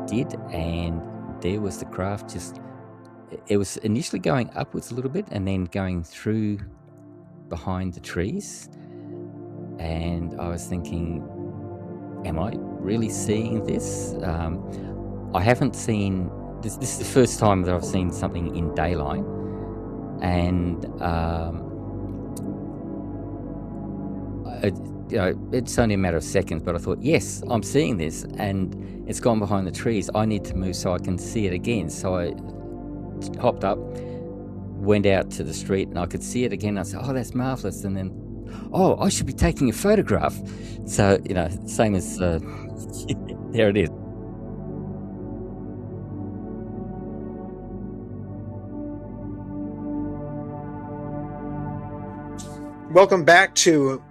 did, and there was the craft just it was initially going upwards a little bit and then going through behind the trees, and I was thinking, "Am I really seeing this?" I haven't seen this is the first time that I've seen something in daylight, and, it it's only a matter of seconds, but I thought, "Yes, I'm seeing this, and it's gone behind the trees. I need to move so I can see it again." So I hopped up, went out to the street, and I could see it again. I said, "Oh, that's marvelous." And then, "Oh, I should be taking a photograph." So, same as, there it is. Welcome back to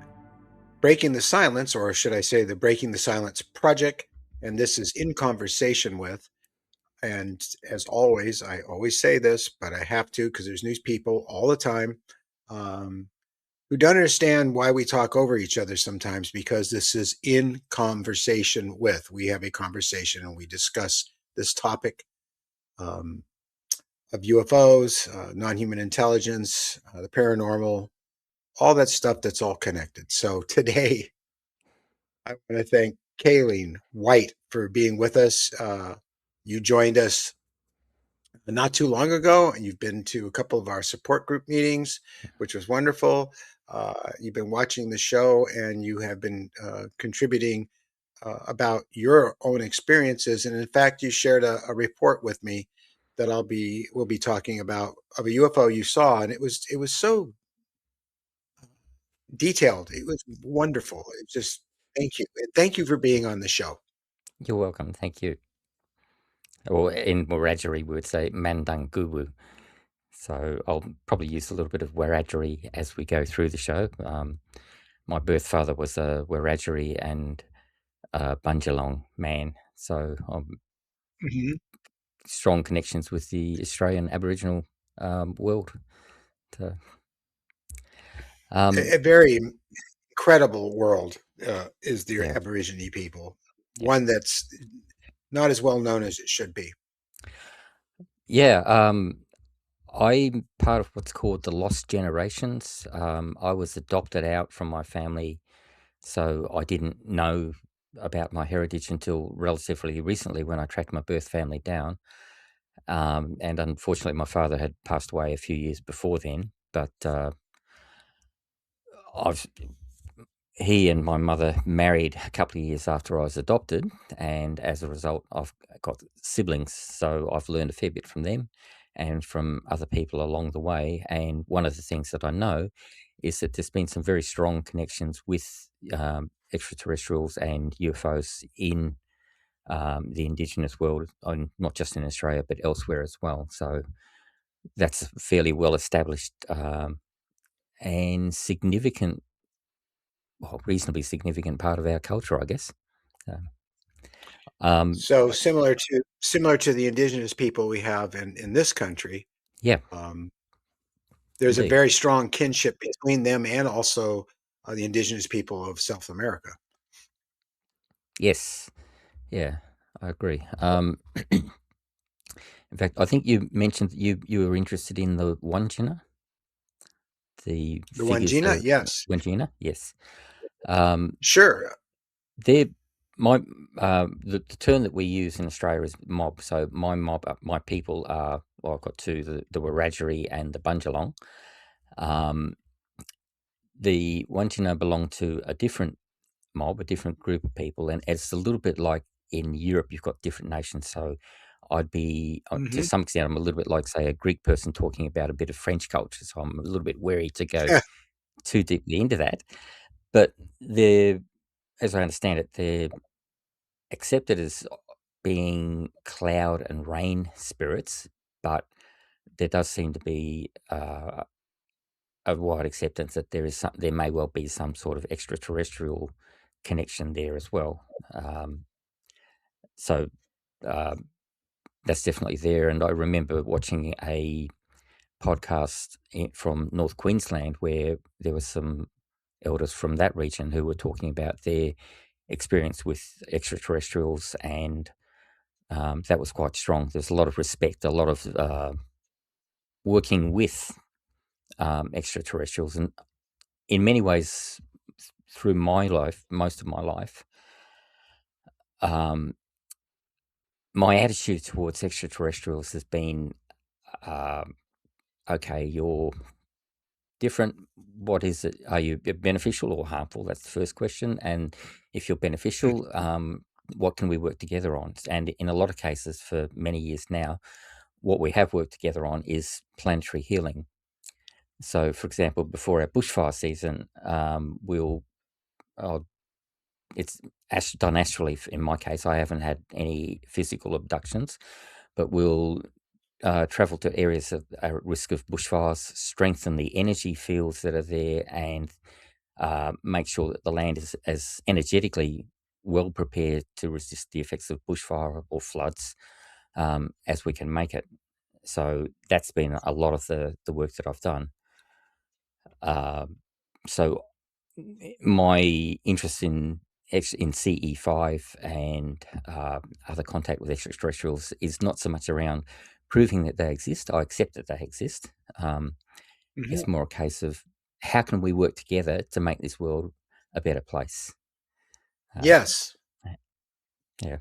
Breaking the Silence, or should I say the Breaking the Silence Project. And this is In Conversation With. And as always, I always say this, but I have to because there's news people all the time um, who don't understand why we talk over each other sometimes because this is In Conversation With. We have a conversation and we discuss this topic um, of UFOs, non-human intelligence, the paranormal, all that stuff that's all connected. So today, I want to thank Kayleen White for being with us. You joined us not too long ago, and you've been to a couple of our support group meetings, which was wonderful. You've been watching the show, and you have been contributing about your own experiences. And in fact, you shared a report with me that we'll be talking about of a UFO you saw, and it was so detailed. It was wonderful. It just thank you. Thank you for being on the show. You're welcome, thank you. Or in Wiradjuri, we would say "Mandang Guwu." So I'll probably use a little bit of Wiradjuri as we go through the show. My birth father was a Wiradjuri and a Bundjalung man, so Mhm. strong connections with the Australian Aboriginal world. So, um, A very incredible world is the yeah, Aborigine people. yeah, One that's not as well known as it should be. yeah. I'm part of what's called the Lost Generations. I was adopted out from my family, so I didn't know about my heritage until relatively recently when I tracked my birth family down. And unfortunately, my father had passed away a few years before then. But I've he and my mother married a couple of years after I was adopted, and as a result, I've got siblings. So I've learned a fair bit from them and from other people along the way. And one of the things that I know is that there's been some very strong connections with extraterrestrials and UFOs in the Indigenous world, and not just in Australia, but elsewhere as well. So that's a fairly well established and significant, well, reasonably significant part of our culture, I guess. So, um, So similar to the indigenous people we have in this country, yeah, um, there's a indeed. very strong kinship between them and also the indigenous people of South America. Yes, yeah, I agree. In fact, I think you mentioned that you were interested in the Wandjina, the The figures Wangina, there. yes, Wandjina, yes. Um, sure. they're my the term that we use in Australia is mob. So my mob, my people are, well, I've got two, the Wiradjuri and the Bundjalung. Um, the Wandjina belong to a different mob, a different group of people, and it's a little bit like in Europe, you've got different nations. So I'd be, to Hmm. some extent, I'm a little bit like, say, a Greek person talking about a bit of French culture. So I'm a little bit wary to go too deeply into that. But they're, as I understand it, they're accepted as being cloud and rain spirits, but there does seem to be a wide acceptance that there may well be some sort of extraterrestrial connection there as well. Um, so um, that's definitely there. And I remember watching a podcast from North Queensland where there was some elders from that region who were talking about their experience with extraterrestrials and That was quite strong. There's a lot of respect, a lot of working with extraterrestrials, and in many ways, through my life, most of my life, um, my attitude towards extraterrestrials has been, um, okay, you're different. What is it? Are you beneficial or harmful? That's the first question. And if you're beneficial, what can we work together on? And in a lot of cases, for many years now, what we have worked together on is planetary healing. So, for example, before our bushfire season, uh, it's done astrally. In my case, I haven't had any physical abductions, but we'll travel to areas that are at risk of bushfires, strengthen the energy fields that are there, and make sure that the land is as energetically well prepared to resist the effects of bushfire or floods as we can make it. So that's been a lot of the work that I've done. Um, so my interest in CE5 and other contact with extraterrestrials is not so much around proving that they exist. I accept that they exist. Um, Mhm. it's more a case of how can we work together to make this world a better place. Uh, Yes, yeah,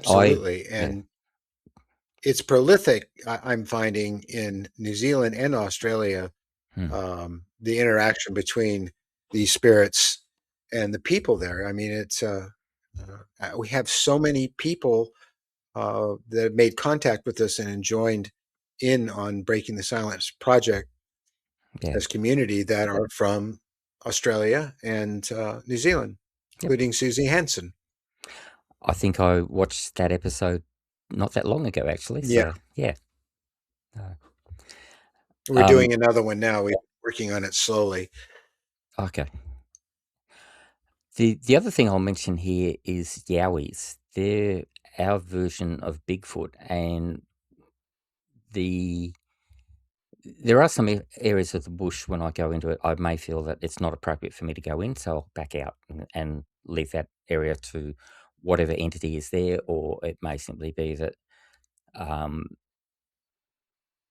I absolutely, yeah, and it's prolific, I'm finding in New Zealand and Australia, hmm, the interaction between these spirits and the people there. I mean, we have so many people that have made contact with us and joined in on Breaking the Silence project yeah, as community that are from Australia and New Zealand, yep. including Susie Hansen. I think I watched that episode not that long ago, actually. Yeah, So yeah, uh, we're um, doing another one now. We're working on it slowly. okay. The other thing I'll mention here is Yowies. They're our version of Bigfoot, and the there are some areas of the bush when I go into it, I may feel that it's not appropriate for me to go in, so I'll back out and leave that area to whatever entity is there, or it may simply be that um,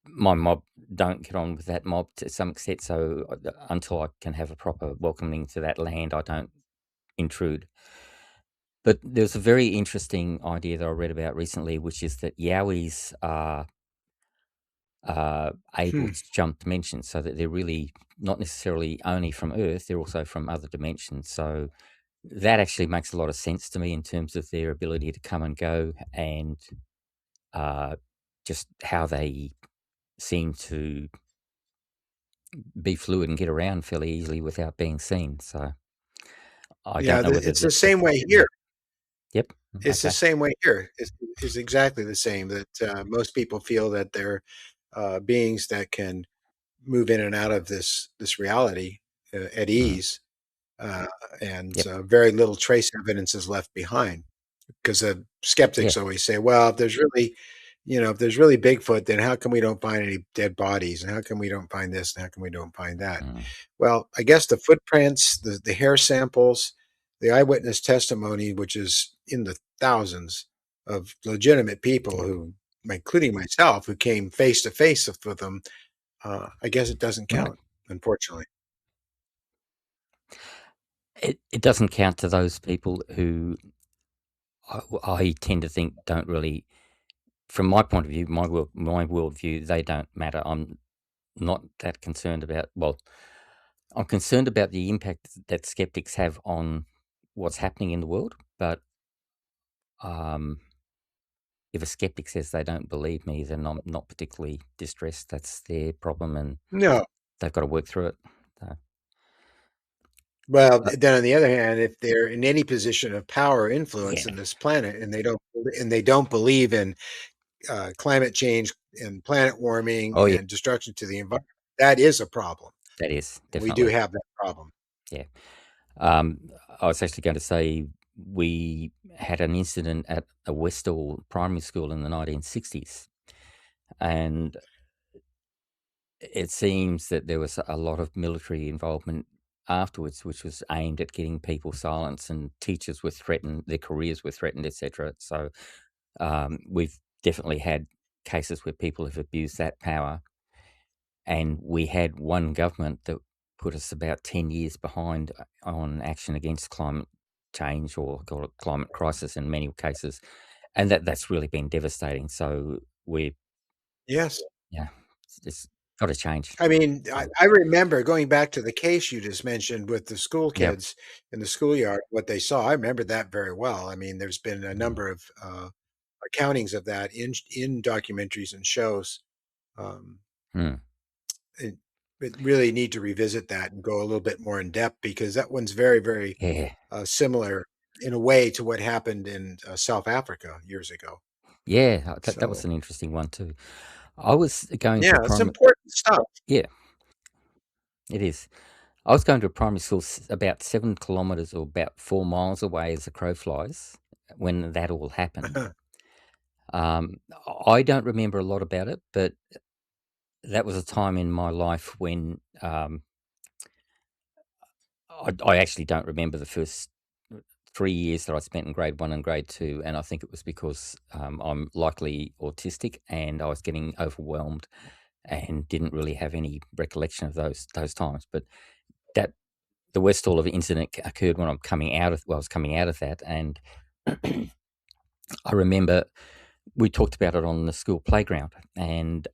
my mob don't get on with that mob to some extent. So until I can have a proper welcoming to that land, I don't intrude. But there's a very interesting idea that I read about recently, which is that Yowies are able Hmm. to jump dimensions, so that they're really not necessarily only from Earth, they're also from other dimensions. So that actually makes a lot of sense to me in terms of their ability to come and go and uh, just how they seem to be fluid and get around fairly easily without being seen. So I don't Yeah, know whether it's the that same way yeah. here. Yep. It's the Okay. same way here. It's exactly the same. That most people feel that they're beings that can move in and out of this reality at Mm. ease, uh, and Yep. very little trace evidence is left behind. Because the Yeah. skeptics always say, "Well, if there's really, if there's really Bigfoot, then how come we don't find any dead bodies, and how come we don't find this, and how come we don't find that?" Mm. Well, I guess the footprints, the hair samples, the eyewitness testimony, which is in the thousands of legitimate people Yeah. who, including myself, who came face to face with them, I guess it doesn't Right. count, unfortunately. It doesn't count to those people who I tend to think don't really, from my point of view, my worldview, they don't matter. I'm not that concerned about. Well, I'm concerned about the impact that skeptics have on what's happening in the world. But um, if a skeptic says they don't believe me, then I'm not particularly distressed. That's their problem, and No. they've got to work through it. So, Well, uh, then on the other hand, if they're in any position of power or influence yeah. in this planet and they don't believe in climate change and planet warming Oh yeah, and destruction to the environment, that is a problem. that is We do definitely have that problem. yeah. Um, I was actually going to say we had an incident at a Westall primary school in the 1960s, and it seems that there was a lot of military involvement afterwards, which was aimed at getting people silenced, and teachers were threatened, their careers were threatened, etc. So we've definitely had cases where people have abused that power, and we had one government that put us about 10 years behind on action against climate change, or call it climate crisis in many cases, and that's really been devastating. So we, Yes. yeah, it's got to change. I mean, I So, I remember going back to the case you just mentioned with the school yep. kids in the schoolyard, what they saw. I remember that very well. I mean, there's been a Mm, number of, accountings of that in documentaries and shows. Um, mm, it it really need to revisit that and go a little bit more in depth because that one's very, very, yeah. similar in a way to what happened in, South Africa years ago. Yeah, that was So, an interesting one too. I was going to yeah, a it's primary. important stuff. Yeah, it is. I was going to a primary school about 7 kilometres or about 4 miles away as the crow flies when that all happened. Um, I don't remember a lot about it, but that was a time in my life when I actually don't remember the first 3 years that I spent in grade one and grade two. And I think it was because I'm likely autistic and I was getting overwhelmed and didn't really have any recollection of those times. But that the Westall of incident occurred when I was coming out of that, and I remember we talked about it on the school playground, and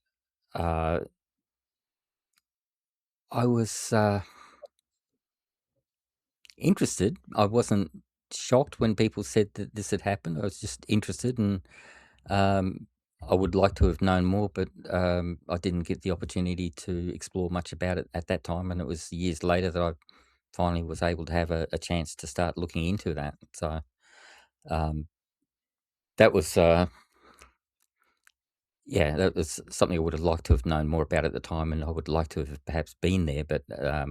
uh, I was interested. I wasn't shocked when people said that this had happened. I was just interested, and um, I would like to have known more, but I didn't get the opportunity to explore much about it at that time. And it was years later that I finally was able to have a chance to start looking into that. So um, that was, yeah, that was something I would have liked to have known more about at the time, and I would like to have perhaps been there, but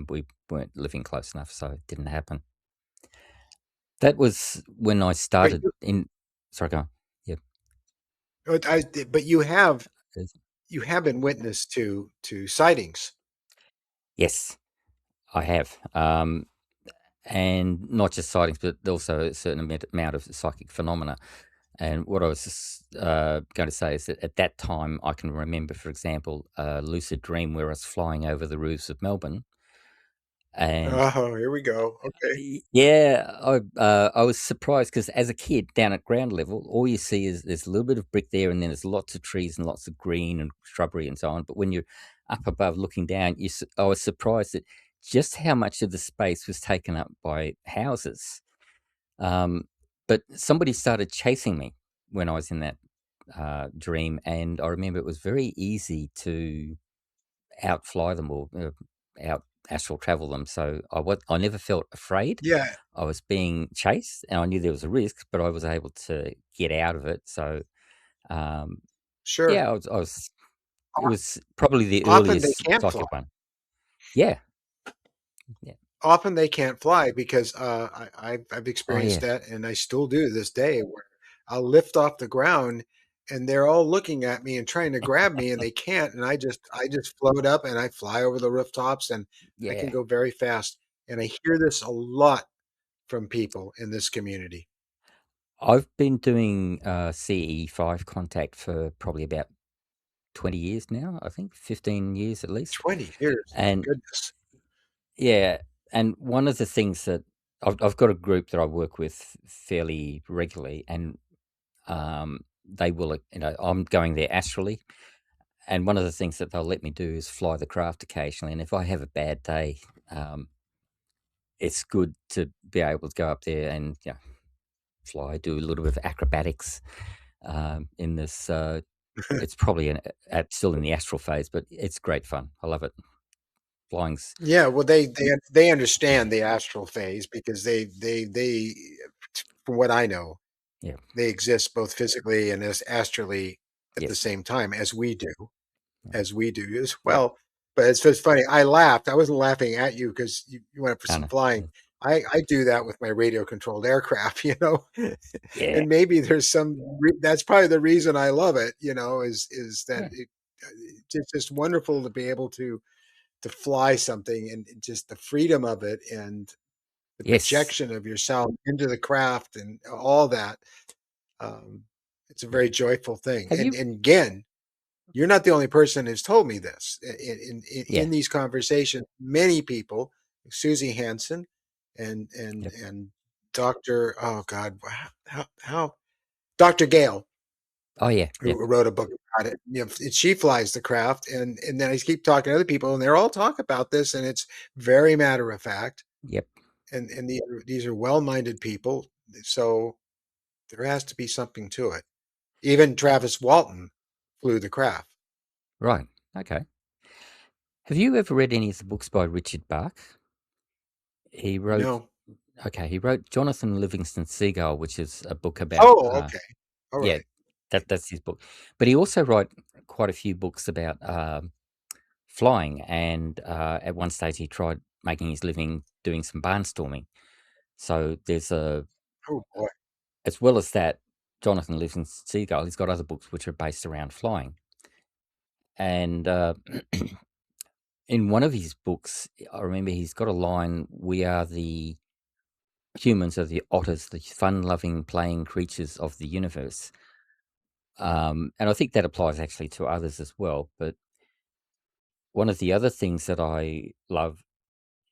we weren't living close enough, so it didn't happen. That was when I But started you in. Sorry, go on. Yeah. but you have been witness to sightings. Yes, I have. And not just sightings, but also a certain amount of psychic phenomena. And what I was going to say is that at that time, I can remember, for example, a lucid dream where I was flying over the roofs of Melbourne. And Oh, here we go. Okay. yeah, I was surprised because as a kid down at ground level, all you see is there's a little bit of brick there, and then there's lots of trees and lots of green and shrubbery and so on. But when you're up above looking down, I was surprised at just how much of the space was taken up by houses. Um, but somebody started chasing me when I was in that dream, and I remember it was very easy to outfly them, or out astral travel them. So I never felt afraid. Yeah, I was being chased, and I knew there was a risk, but I was able to get out of it. So um, sure. yeah, I was. It was probably the Often they earliest can't fly. psychic one. Yeah, yeah. Often they can't fly because, I've Oh experienced yeah, that, and I still do to this day, where I'll lift off the ground, and they're all looking at me and trying to grab me, and they can't, and I just float up, and I fly over the rooftops, and I can yeah. go very fast, and I hear this a lot from people in this community. I've been doing CE5 contact for probably about 20 years now. I think 15 years at least. 20 years, my And goodness. yeah, and one of the things that I've got a group that I work with fairly regularly, and they will, I'm going there astrally, and one of the things that they'll let me do is fly the craft occasionally. And if I have a bad day, um, it's good to be able to go up there and fly, do a little bit of acrobatics in this. It's probably still in the astral phase, but it's great fun. I love it. Flying's Yeah, well, they understand the astral phase because they from what I know, yeah, they exist both physically and as astrally at the yes, same time yeah. as we do as well. But it's just funny. I laughed. I wasn't laughing at you because you went for I some know. flying. I do that with my radio controlled aircraft, Yeah, and maybe there's that's probably the reason I love it, is that yeah, it's just wonderful to be able to to fly something and just the freedom of it and the Yes. projection of yourself into the craft and all that. Um, it's a Yeah. very joyful thing. Have you And again, you're not the only person who's told me this. Yeah. In these conversations, many people, Susie Hansen Yep. and Dr. Oh God, how Dr. Gale, Oh, yeah. who Yep. wrote a book about it. You know, she flies the craft, and then I keep talking to other people, and they're all talk about this, and it's very matter of fact. Yep. And these are well-minded people, so there has to be something to it. Even Travis Walton flew the craft. Right. Okay. Have you ever read any of the books by Richard Bach? He wrote No. he wrote Jonathan Livingston Seagull, which is a book about, Oh, okay. All yeah, right. that's his book. But he also wrote quite a few books about, flying, and, at one stage, he tried making his living doing some barnstorming. So there's a Oh boy. as well as that, Jonathan Livingston Seagull, he's got other books which are based around flying. And, in one of his books, I remember he's got a line, "We are the humans are the otters, the fun-loving, playing creatures of the universe." And I think that applies actually to others as well. But one of the other things that I love,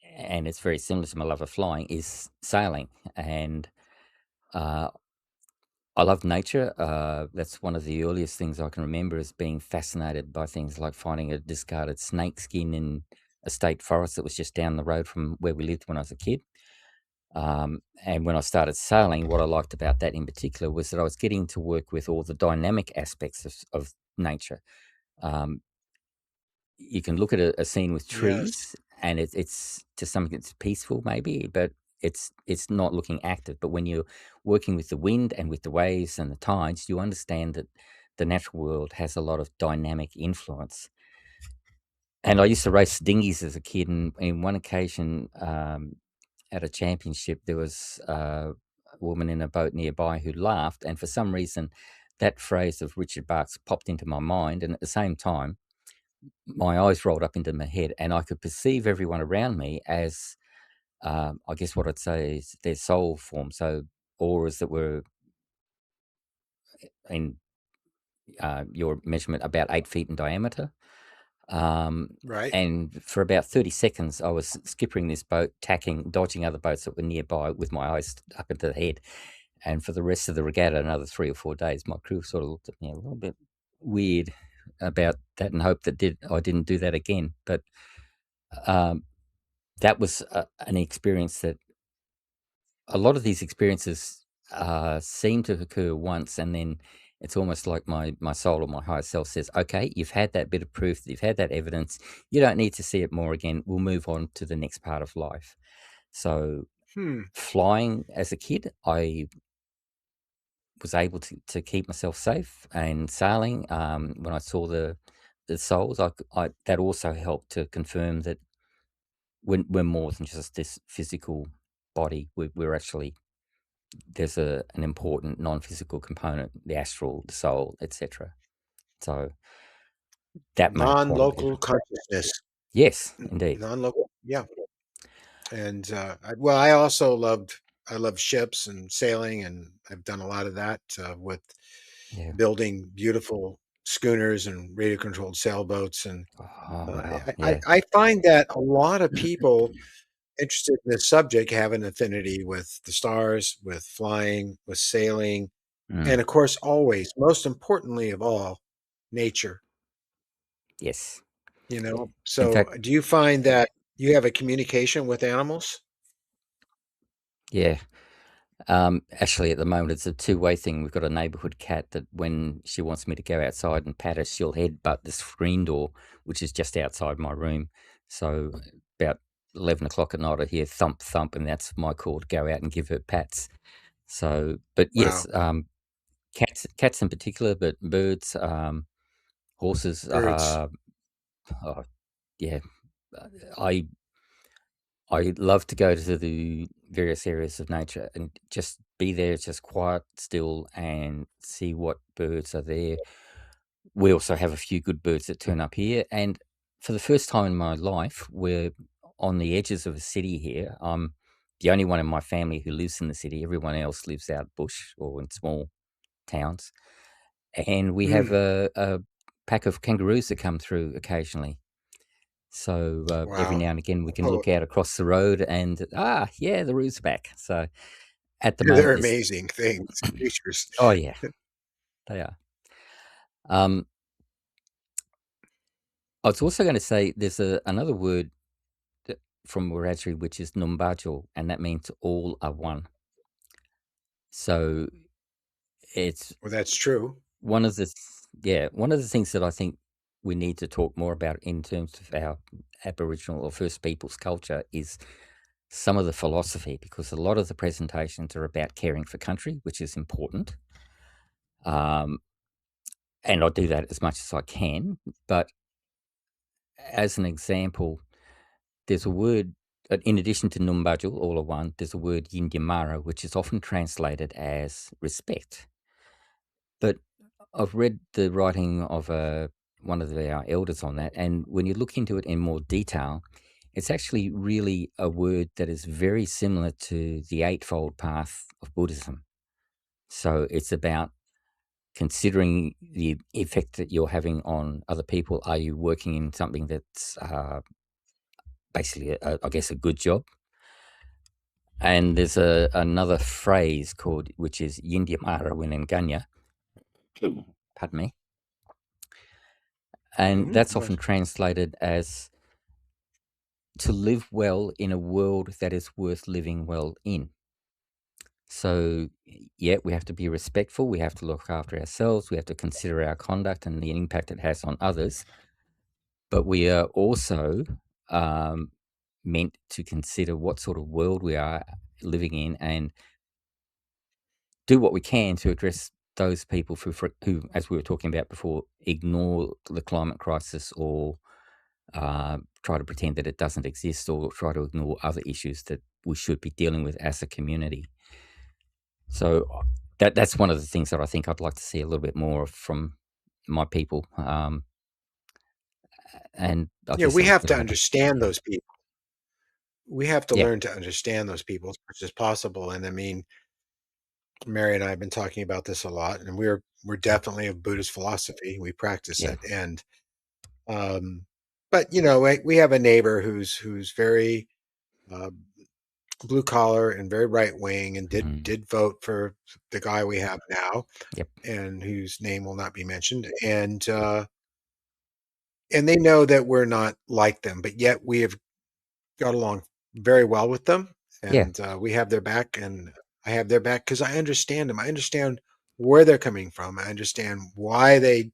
and it's very similar to my love of flying, is sailing. And uh, I love nature. That's one of the earliest things I can remember is being fascinated by things like finding a discarded snake skin in a state forest that was just down the road from where we lived when I was a kid. And when I started sailing, what I liked about that in particular was that I was getting to work with all the dynamic aspects of nature. Um, you can look at a scene with Yes. trees, and it's to some extent it's peaceful, maybe, but it's not looking active. But when you're working with the wind and with the waves and the tides, you understand that the natural world has a lot of dynamic influence. And I used to race dinghies as a kid, and in one occasion, at a championship, there was a woman in a boat nearby who laughed, and for some reason, that phrase of Richard Bach's popped into my mind, and at the same time, my eyes rolled up into my head, and I could perceive everyone around me as, I guess what I'd say is their soul form. So auras that were in your measurement about 8 feet in diameter. Um, Right. and for about 30 seconds, I was skippering this boat, tacking, dodging other boats that were nearby with my eyes up into the head. And for the rest of the regatta, another 3 or 4 days, my crew sort of looked at me a little bit weird about that and hoped that I didn't do that again. But um, that was an experience that a lot of these experiences seem to occur once, and then it's almost like my soul or my higher self says, "Okay, you've had that bit of proof, you've had that evidence. You don't need to see it more again. We'll move on to the next part of life." So, Hmm. flying as a kid, I was able to keep myself safe, and sailing when I saw the souls, that also helped to confirm that we're more than just this physical body. We're actually there's an important non-physical component, the astral, the soul, etc. So that made quite a bit of Non-local consciousness. yes, indeed. Non-local. Yeah. And well, I also I love ships and sailing, and I've done a lot of that with Yeah. building beautiful schooners and radio controlled sailboats. And Oh wow. Yeah. I find that a lot of people interested in this subject have an affinity with the stars, with flying, with sailing, Mm. and of course, always, most importantly of all, nature. Yes. You know, In so fact, do you find that you have a communication with animals? yeah. Actually, at the moment, it's a two-way thing. We've got a neighborhood cat that when she wants me to go outside and pat her, she'll headbutt the screen door, which is just outside my room. So about 11 o'clock at night, I hear thump, thump, and that's my call to go out and give her pats. So, but Wow, yes, cats in particular, but birds, horses, birds. oh, yeah. uh, I I love to go to the various areas of nature and just be there, just quiet, still, and see what birds are there. We also have a few good birds that turn up here, and for the first time in my life, we're on the edges of a city here. I'm the only one in my family who lives in the city. Everyone else lives out bush or in small towns. And we have Mm, a pack of kangaroos that come through occasionally. So every wow. now and again, we can Oh, look out across the road and, yeah, the roos are back. So at the moment, they're this, amazing things, creatures. oh, yeah, they are. Um, I was also going to say there's another word from Wiradjuri, which is Numbajo, and that means all are one. So it's Well, that's true. one of the yeah, one of the things that I think we need to talk more about in terms of our Aboriginal or First Peoples culture is some of the philosophy, because a lot of the presentations are about caring for country, which is important. Um, and I do that as much as I can. But as an example, there's a word, in addition to Numbajul, all are one, there's a word Yindyamara, which is often translated as respect. But I've read the writing of one of our elders on that, and when you look into it in more detail, it's actually really a word that is very similar to the Eightfold Path of Buddhism. So it's about considering the effect that you're having on other people. Are you working in something that's basically, I guess, a good job? And there's another phrase called, which is Yindyamara Winenganya, pardon me, and Mhm. that's often translated as to live well in a world that is worth living well in. So, yeah, we have to be respectful. We have to look after ourselves. We have to consider our conduct and the impact it has on others. But we are also um, meant to consider what sort of world we are living in and do what we can to address those people who, as we were talking about before, ignore the climate crisis or try to pretend that it doesn't exist or try to ignore other issues that we should be dealing with as a community. So that's one of the things that I think I'd like to see a little bit more of from my people, and I Yeah, guess we have to it'll happen. understand Yeah, those people. We have to yeah, learn to understand those people as much as possible, and I mean, Mary and I have been talking about this a lot, and we're definitely of Buddhist philosophy. We practice yeah, it, and um, but we have a neighbor who's very uh, blue collar and very right wing, and mhm, did vote for the guy we have now, yep, and whose name will not be mentioned, and they know that we're not like them, but yet we have got along very well with them, yeah, and we have their back, and I have their back because I understand them. I understand where they're coming from. I understand why they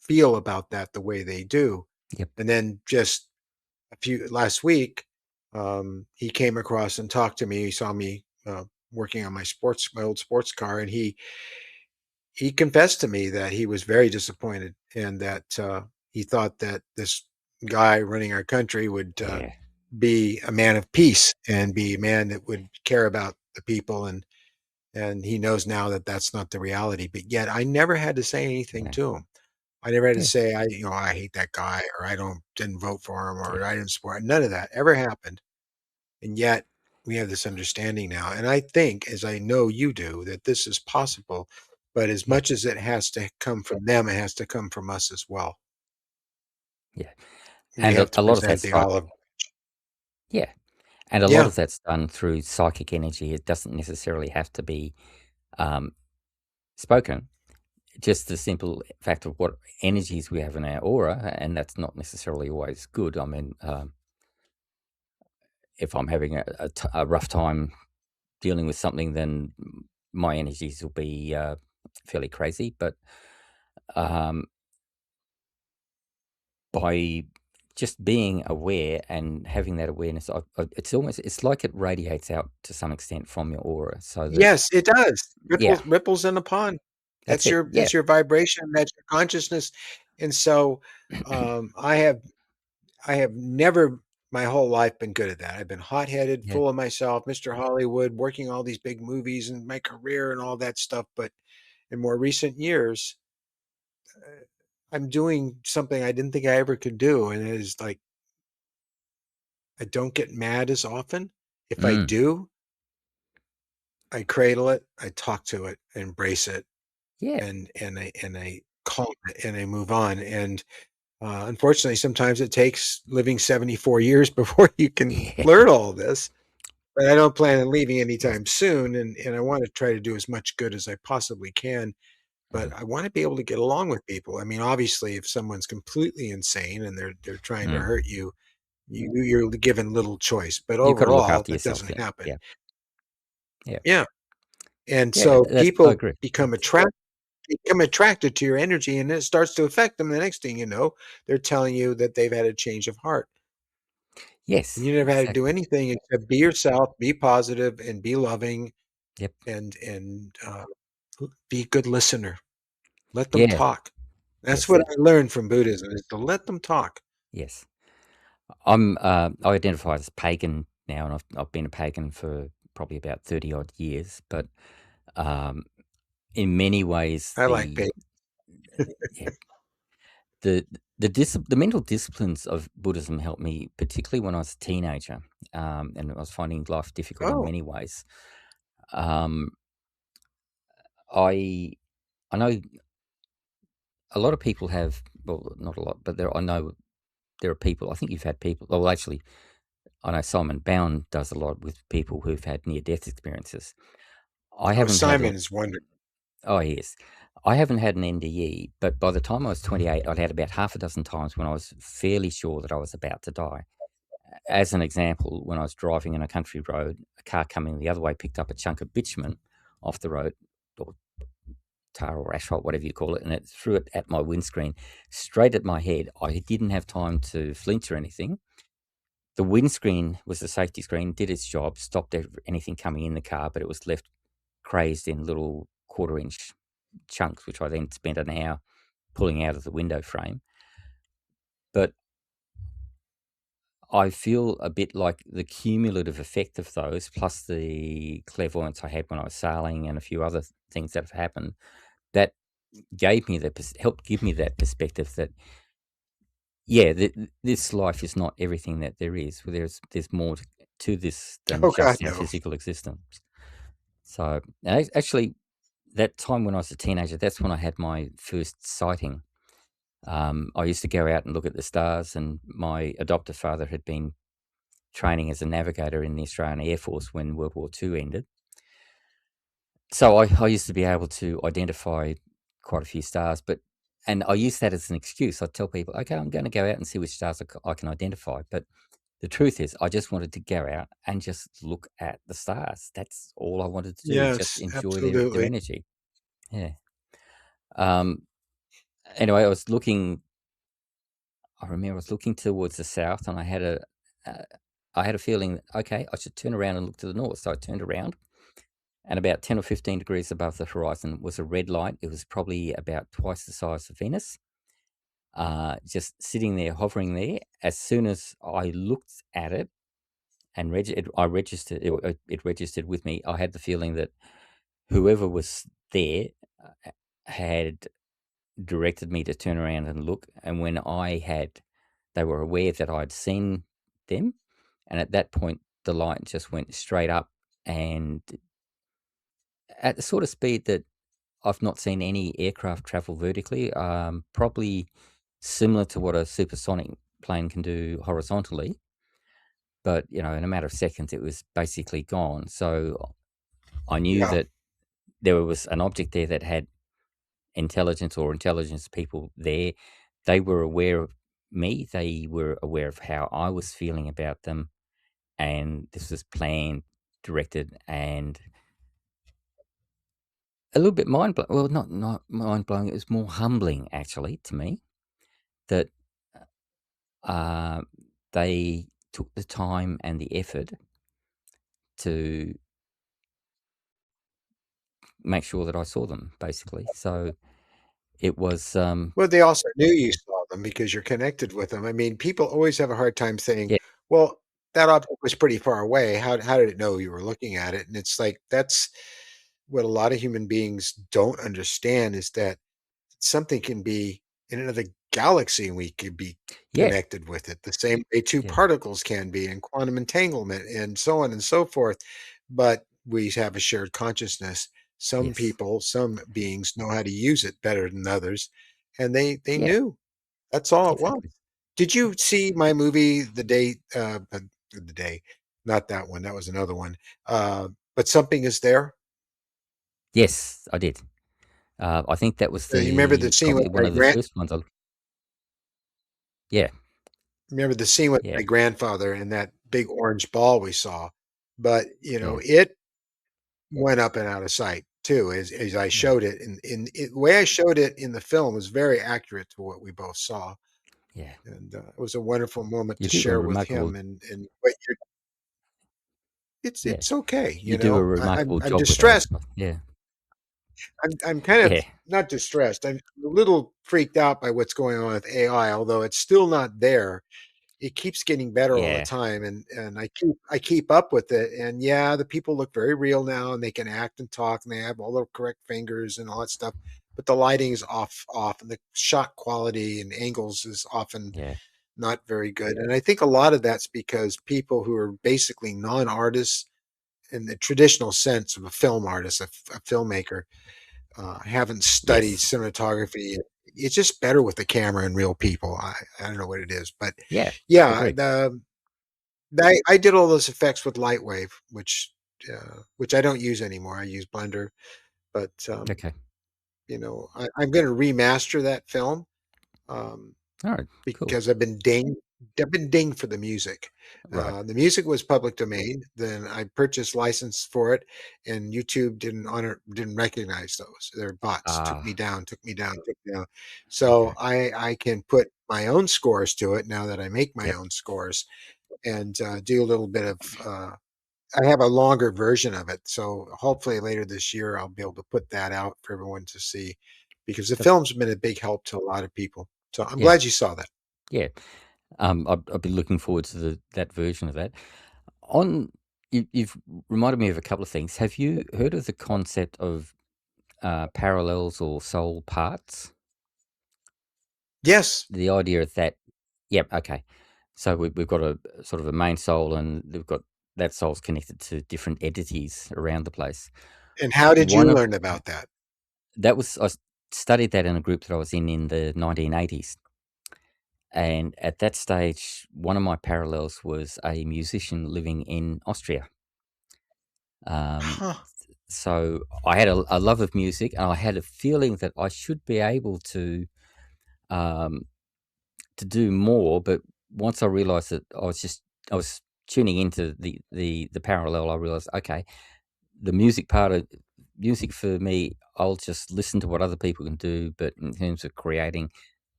feel about that the way they do. yep, And then just a few last week, he came across and talked to me. He saw me working on my old sports car, and he confessed to me that he was very disappointed and that he thought that this guy running our country would yeah, be a man of peace and be a man that would care about the people, and he knows now that that's not the reality, but yet I never had to say anything yeah, to him. I never had to yeah, say I hate that guy, or I don't didn't vote for him, yeah, or I didn't support him. None of that ever happened, and yet we have this understanding now, and I think, as I know you do, that this is possible, but as yeah, much as it has to come from them, it has to come from us as well. yeah. We And have to a lot of present that's the done, olive. yeah, and a lot Yeah. of that's done through psychic energy. It doesn't necessarily have to be um, spoken. Just the simple fact of what energies we have in our aura, and that's not necessarily always good. I mean, if I'm having a rough time dealing with something, then my energies will be fairly crazy. But um, by just being aware and having that awareness, it's like it radiates out to some extent from your aura. So that, Yes, it does. yeah, Ripples in a pond. that's it. Yeah, That's your vibration, that's your consciousness, and so, I have never my whole life been good at that. I've been hot-headed, yeah, full of myself, Mr. Hollywood, working all these big movies and my career and all that stuff, but in more recent years, I'm doing something I didn't think I ever could do, and it is like I don't get mad as often. If I Mm. do, I cradle it, I talk to it, embrace it, Yeah. and I calm it and I move on. And unfortunately, sometimes it takes living 74 years before you can Yeah. learn all this. But I don't plan on leaving anytime soon, and I want to try to do as much good as I possibly can. But Mm. I want to be able to get along with people. I mean, obviously, if someone's completely insane and they're trying to Mm. hurt you, you're given little choice. But You've got to look overall, after that yourself. doesn't Yeah. happen. Yeah. Yeah. Yeah, and Yeah. so That I people agree. become attracted to your energy, and it starts to affect them. The next thing you know, they're telling you that they've had a change of heart. And Yes. you never had to do Exactly. anything except be yourself, be positive, and be loving, Yep. and be a good listener. Let them Yeah. talk. That's Yes. what I learned from Buddhism is to let them talk. Yes. I identify as pagan now, and I've been a pagan for probably about 30 odd years. But um, in many ways, I like pain. yeah, the the mental disciplines of Buddhism helped me, particularly when I was a teenager, and I was finding life difficult in Oh, many ways. Um, I I know a lot of people have, well, not a lot, but I know there are people. I think you've had people. Well, actually, I know Simon Bound does a lot with people who've had near death experiences. I oh, haven't had a Simon is wonderful. Oh, yes. I haven't had an NDE, but by the time I was 28, I'd had about half a dozen times when I was fairly sure that I was about to die. As an example, when I was driving in a country road, a car coming the other way picked up a chunk of bitumen off the road, or tar or asphalt, whatever you call it, and it threw it at my windscreen, straight at my head. I didn't have time to flinch or anything. The windscreen was the safety screen, did its job, stopped anything coming in the car, but it was left crazed in little quarter-inch chunks, which I then spent an hour pulling out of the window frame. But I feel a bit like the cumulative effect of those, plus the clairvoyance I had when I was sailing and a few other things that have happened, that gave me helped give me that perspective that, yeah, this life is not everything that there is. There's more to this than Oh God, just our no. physical existence. So, actually, that time when I was a teenager, that's when I had my first sighting. I used to go out and look at the stars, and my adoptive father had been training as a navigator in the Australian Air Force when World War II ended. So I used to be able to identify quite a few stars, and I used that as an excuse. I'd tell people, okay, I'm going to go out and see which stars I can identify. But the truth is, I just wanted to go out and just look at the stars. That's all I wanted to do, just Yes, enjoy their absolutely. energy. Yeah. Um, anyway, I remember I was looking towards the south, and uh, I had a feeling that, okay, I should turn around and look to the north. So I turned around, and about 10 or 15 degrees above the horizon was a red light. It was probably about twice the size of Venus, just sitting there, hovering there. As soon as I looked at it and I registered, it registered with me. I had the feeling that whoever was there uh, had directed me to turn around and look, and when they were aware that I'd seen them, and at that point, the light just went straight up, and at the sort of speed that I've not seen any aircraft travel vertically, probably similar to what a supersonic plane can do horizontally, but, in a matter of seconds, it was basically gone. So I knew Yeah. that there was an object there that had intelligence, or intelligence people there. They were aware of me. They were aware of how I was feeling about them, and this was planned, directed, and a little bit mind blowing. Well, not mind blowing. It was more humbling, actually, to me that uh, they took the time and the effort to make sure that I saw them. Basically, so it was. Well, they also knew you saw them because you're connected with them. I mean, people always have a hard time saying, Yeah, "Well, that object was pretty far away. How did it know you were looking at it?" And it's like that's what a lot of human beings don't understand is that something can be in another galaxy and we could be Yeah, connected with it the same way two yeah, particles can be in quantum entanglement and so on and so forth. But we have a shared consciousness. Some yes, people, some beings know how to use it better than others, and they yeah, knew. That's all it was. exactly. Did you see my movie The Day? Not that one. That was another one. But Something Is There. Yes, I did. I think that was You remember the the scene with probably one of the first ones I yeah, my yeah, grandfather and that big orange ball we saw, but, yeah, it went up and out of sight too as I yeah, showed it, and the way I showed it in the film was very accurate to what we both saw, yeah. and, it was a wonderful moment You to do a share with remarkable him and what you're yeah, it's okay, you do a remarkable I'm job with that. distressed. Yeah, I'm kind of yeah, not distressed, I'm a little freaked out by what's going on with AI, although it's still not there. It keeps getting better all the yeah, time, and I keep up with it, and yeah, the people look very real now, and they can act and talk, and they have all the correct fingers and all that stuff, but the lighting is off, and the shot quality and angles is often yeah, not very good, and I think a lot of that's because people who are basically non-artists in the traditional sense of a film artist, a filmmaker, haven't studied yes, cinematography. It's just better with the camera and real people. I don't know what it is, but yeah, yeah, agreed. I did all those effects with Lightwave, which I don't use anymore. I use Blender, but Okay, I'm going to remaster that film. Um, all right, cool. because I've been dinged for the music. Right. The music was public domain. Then I purchased license for it, and YouTube didn't recognize those. They're bots. Ah, Took me down, took me down. okay. So I can put my own scores to it now that I make my Yep, own scores and do a little bit of. I have a longer version of it, so hopefully later this year I'll be able to put that out for everyone to see, because the that's film's been a big help to a lot of people. So I'm yeah, glad you saw that. yeah. I'd be looking forward to that version of that. On you've reminded me of a couple of things. Have you heard of the concept of parallels or soul parts? Yes, The idea of that. Yep. Okay. So we've got a sort of a main soul, and we've got that soul's connected to different entities around the place. and how did you One of learn about that? that was studied that in a group that I was in the 1980s, and at that stage, one of my parallels was a musician living in Austria. Um, Huh. so I had a love of music, and I had a feeling that I should be able um, to do more. But once I realised that I was tuning into the parallel, I realised okay, the music part of music for me, I'll just listen to what other people can do. But in terms of creating,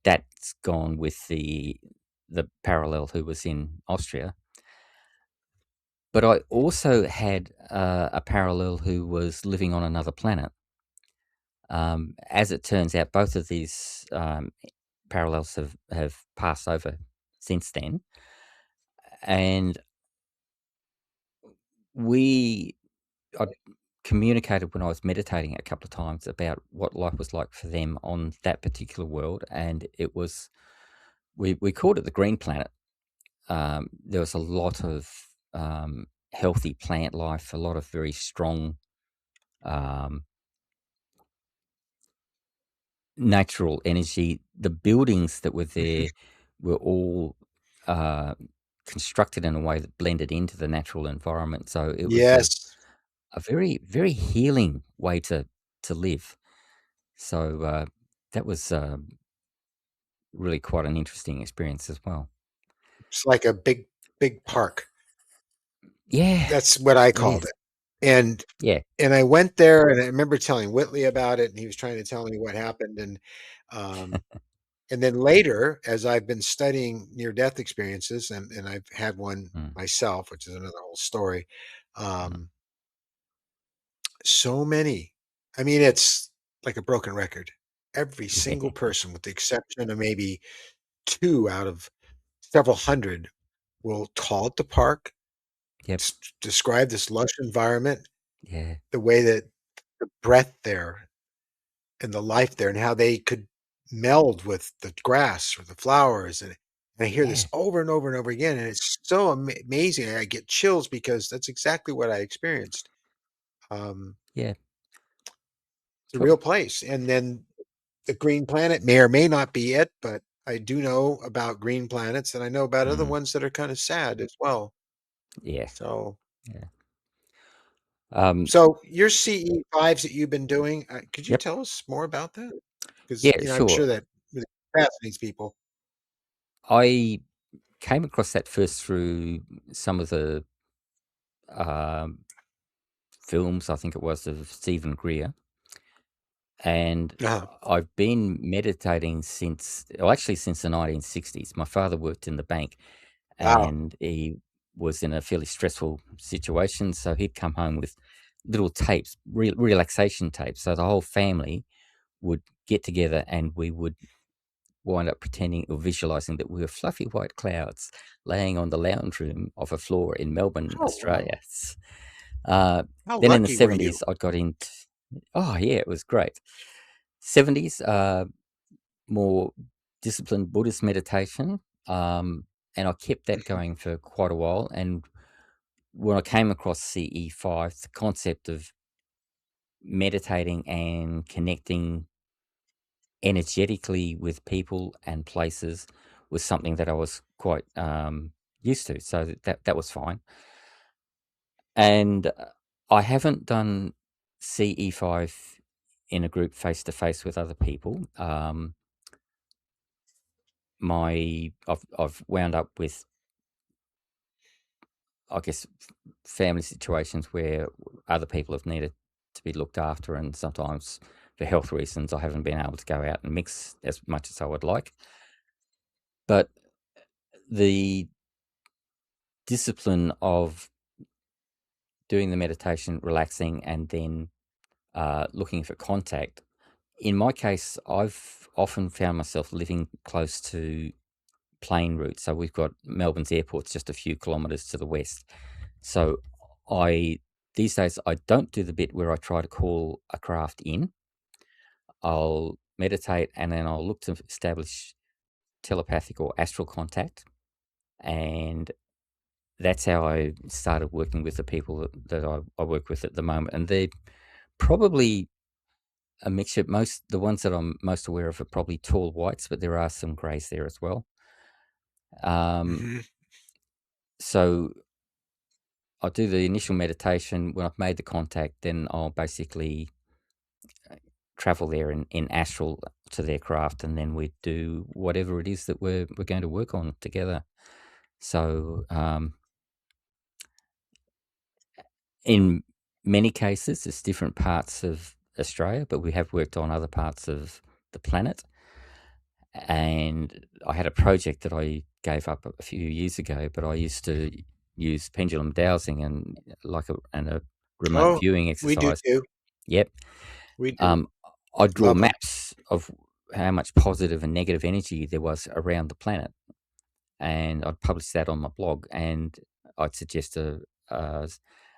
that's gone with the parallel who was in Austria. But I also had a parallel who was living on another planet. As it turns out, both of these parallels have passed over since then, and we I communicated when I was meditating a couple of times about what life was like for them on that particular world, and it was we called it the green planet. There was a lot of healthy plant life, a lot of very strong um, natural energy. The buildings that were there were all uh, constructed in a way that blended into the natural environment. So it was Yes. a very, very healing way to live. So that was really quite an interesting experience as well. It's like a big park. Yeah, That's what I it called is. it. And Yeah. and I went there, and I remember telling Whitley about it, and he was trying to tell me what happened, um, and then later, as I've been studying near-death experiences, and I've had one Mm, myself, which is another whole story, mm. um, so many. I mean, it's like a broken record. Every single Yeah. person, with the exception of maybe 2 out of several hundred, will call it the park, Yep. describe this lush environment, Yeah. the way that the breath there and the life there and how they could meld with the grass or the flowers, and I hear this Yeah, over and over and over again, and it's so amazing. I get chills because that's exactly what I experienced. Um, yeah. it's a Well, real place, and then the green planet may or may not be it, but I do know about green planets, and I know about other mm, ones that are kind of sad as well. yeah, So, yeah. Um, so your CE5s that you've been doing, could you yep. tell us more about that? Because Yeah, I'm sure. sure that really fascinates people. I came across that first through some of the, um, films, I think it was, of Stephen Greer, and Uh-huh. I've been meditating since well, actually since the 1960s. My father worked in the bank, Wow. and he was in a fairly stressful situation, so he'd come home with little tapes, relaxation tapes, so the whole family would get together, and we would wind up pretending or visualizing that we were fluffy white clouds laying on the lounge room of a floor in Melbourne, Oh, wow. Australia. Uh, How then in the lucky were you? 70s, I got into oh, yeah, it was great. 70s, more disciplined Buddhist meditation, and I kept that Mhm. going for quite a while, and when I came across CE5, the concept of meditating and connecting energetically with people and places was something that I was quite, used to, so that was fine, and, I haven't done CE5 in a group face to face with other people. I've wound up with, I guess, family situations where other people have needed to be looked after, and sometimes for health reasons, I haven't been able to go out and mix as much as I would like. But the discipline of doing the meditation, relaxing, and then looking for contact. In my case, I've often found myself living close to plane routes. So we've got Melbourne's airport's just a few kilometres to the west. So I these days I don't do the bit where I try to call a craft in. I'll meditate and then I'll look to establish telepathic or astral contact. And that's how I started working with the people that I work with at the moment. And they're probably a mixture. Most the ones that I'm most aware of are probably tall whites, but there are some greys there as well. Um, Mhm. so I do the initial meditation. When I've made the contact, then I'll basically travel there in astral to their craft, and then we do whatever it is that we're going to work on together. So in many cases, it's different parts of Australia, but we have worked on other parts of the planet. And I had a project that I gave up a few years ago, but I used to use pendulum dowsing and a remote Oh, viewing we do exercise. too. Yep. We do. Um, I draw Love them. maps of how much positive and negative energy there was around the planet, and I'd publish that on my blog, and I'd suggest a, a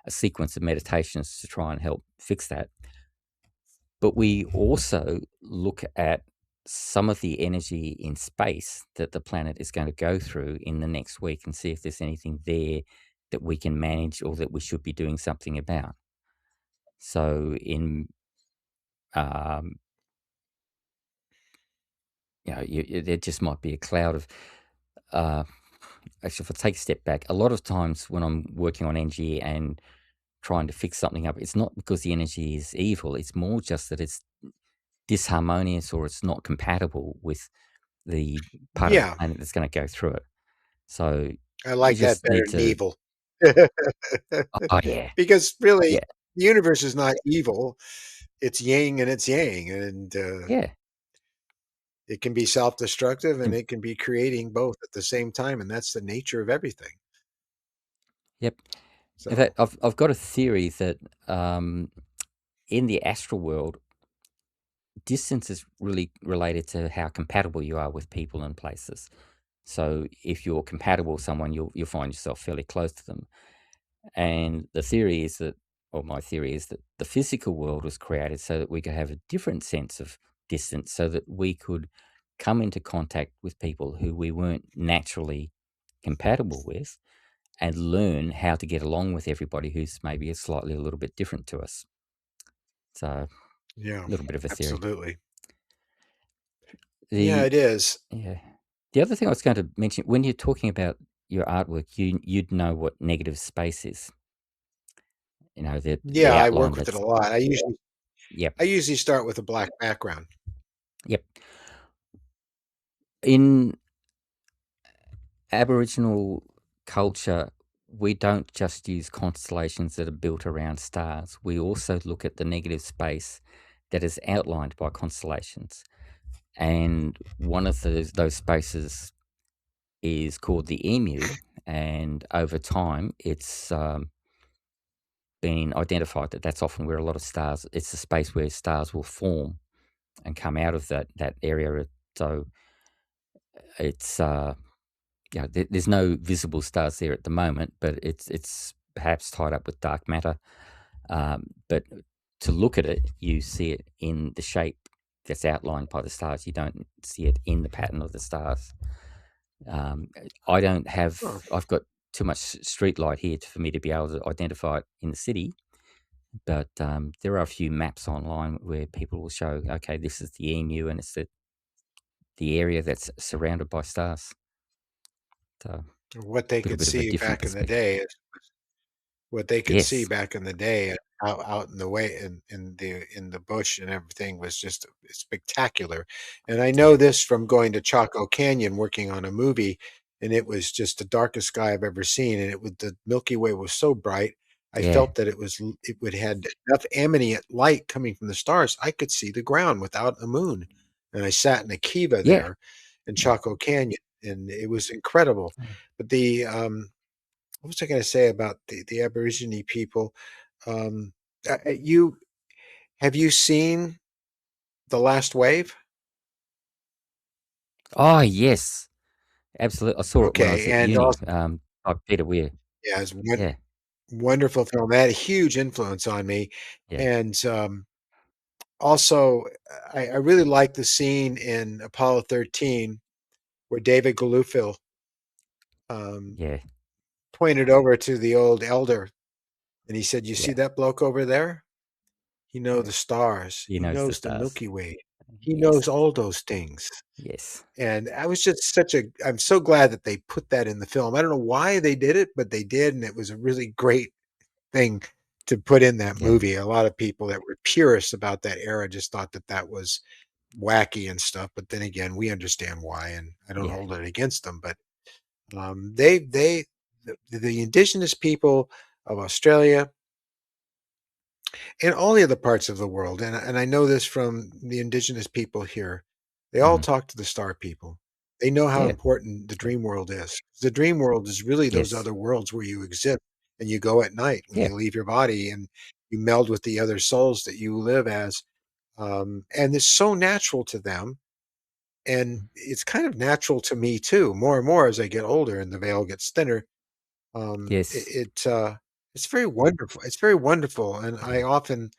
sequence of meditations to try and help fix that. But we also look at some of the energy in space that the planet is going to go through in the next week and see if there's anything there that we can manage or that we should be doing something about. So um, there just might be a cloud of, uh, actually, if I take a step back, a lot of times when I'm working on energy and trying to fix something up, it's not because the energy is evil. It's more just that it's disharmonious or it's not compatible with the part of the Yeah, planet that's gonna go through it. So, I you like that just better need than to evil. oh, yeah, Because really, yeah, the universe is not evil. It's yin and it's yang, and, yeah, it can be self-destructive and and it can be creating both at the same time, and that's the nature of everything. yep. In fact, So, I've got a theory that, in the astral world, distance is really related to how compatible you are with people and places. So, if you're compatible with someone, you'll find yourself fairly close to them. And the theory is that or my theory is that the physical world was created so that we could have a different sense of distance so that we could come into contact with people who we weren't naturally compatible with and learn how to get along with everybody who's maybe a little bit different to us. So, a Yeah, little bit of a theory. absolutely. Yeah, The it is. Yeah. The other thing I was going to mention, when you're talking about your artwork, you'd know what negative space is. You know, the Yeah, I outline work with it a that's lot. yep, I usually start with a black background. yep. In Aboriginal culture, we don't just use constellations that are built around stars. We also look at the negative space that is outlined by constellations. And one of those spaces is called the emu. And over time, it's been identified that that's often where a lot of stars, it's the space where stars will form and come out of that area. So it's yeah, there's no visible stars there at the moment, but it's perhaps tied up with dark matter. But to look at it, you see it in the shape that's outlined by the stars. You don't see it in the pattern of the stars. Um, I don't have. Oh, I've got too much street light here for me to be able to identify it in the city. But there are a few maps online where people will show, okay, this is the emu, and it's the area that's surrounded by stars. So a what they little could bit of a see different back in the perspective. day what they could see Yes. back in the day out in the way in the bush and everything was just spectacular. And I know Yeah. this from going to Chaco Canyon working on a movie, and it was just the darkest sky I've ever seen. And it was the Milky Way was so bright. I Yeah. felt that it would had enough ambient light coming from the stars. I could see the ground without a moon. And I sat in a kiva Yeah. there in Yeah. Chaco Canyon, and it was incredible. Mm. But the what was I going to say about the Aborigine people? Um, you have you seen the Last Wave? Oh, yes. Absolutely. I saw it when I was Okay, at and uni, also by Peter Weir. yeah, it's Yeah. wonderful film. That had a huge influence on me, Yeah. and also I really like the scene in Apollo 13 where David Galufil um, Yeah. pointed over to the old elder and he said, "You see Yeah. that bloke over there? He knows Yeah. the stars. He He knows the knows the stars. Milky Way. He Yes. knows all those things." Yes. And I was just such a I'm so glad that they put that in the film. I don't know why they did it, but they did, and it was a really great thing to put in that Yeah. movie. A lot of people that were purists about that era just thought that that was wacky and stuff, but then again, we understand why, and I don't Yeah. hold it against them, but, they the indigenous people of Australia in all the other parts of the world, and I know this from the indigenous people here, they all Mhm. talk to the star people. They know how Yeah. important the Yeah. dream world is. The dream world is really those Yes. other worlds where you exist and you go at night when Yeah. you leave your body and you meld with the other souls that you live as. And it's so natural to them. And Mm. it's kind of natural to me too, more and more as I get older and the veil gets thinner. Yes. It's very wonderful. It's very wonderful. And I Yeah. often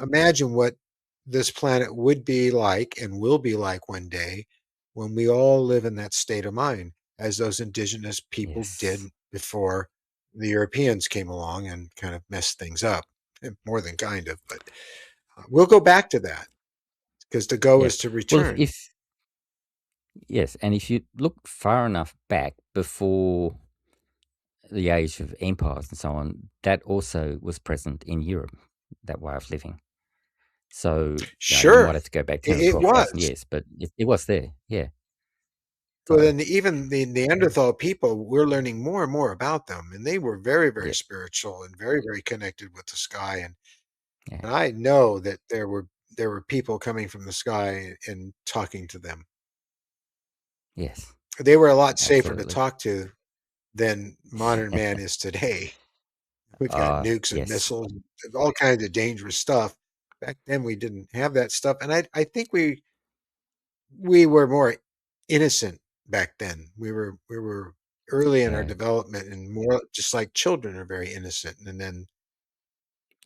imagine what this planet would be like and will be like one day when we all live in that state of mind, as those indigenous people did Yes. before the Europeans came along and kind of messed things up. More than kind of, but we'll go back to that because the go Yeah. is to Well, return. yes, and if you look far enough back before the age of empires and so on, that also was present in Europe, that way of living. So, you Sure, might have to go back 10 or it 12,000 was. years, but it was there. Yeah. Well, So, then even the Neanderthal people, we're learning more and more about them, and they were very, very yeah, spiritual and very, very connected with the sky. yeah, And I know that there were people coming from the sky and talking to them. yes, They were a lot safer to absolutely. talk to than modern man is today. We've got nukes and Yes, missiles and all kinds of dangerous stuff. Back then we didn't have that stuff. And I think we were more innocent back then. We were early in our yeah, development and more just like children are very innocent. And then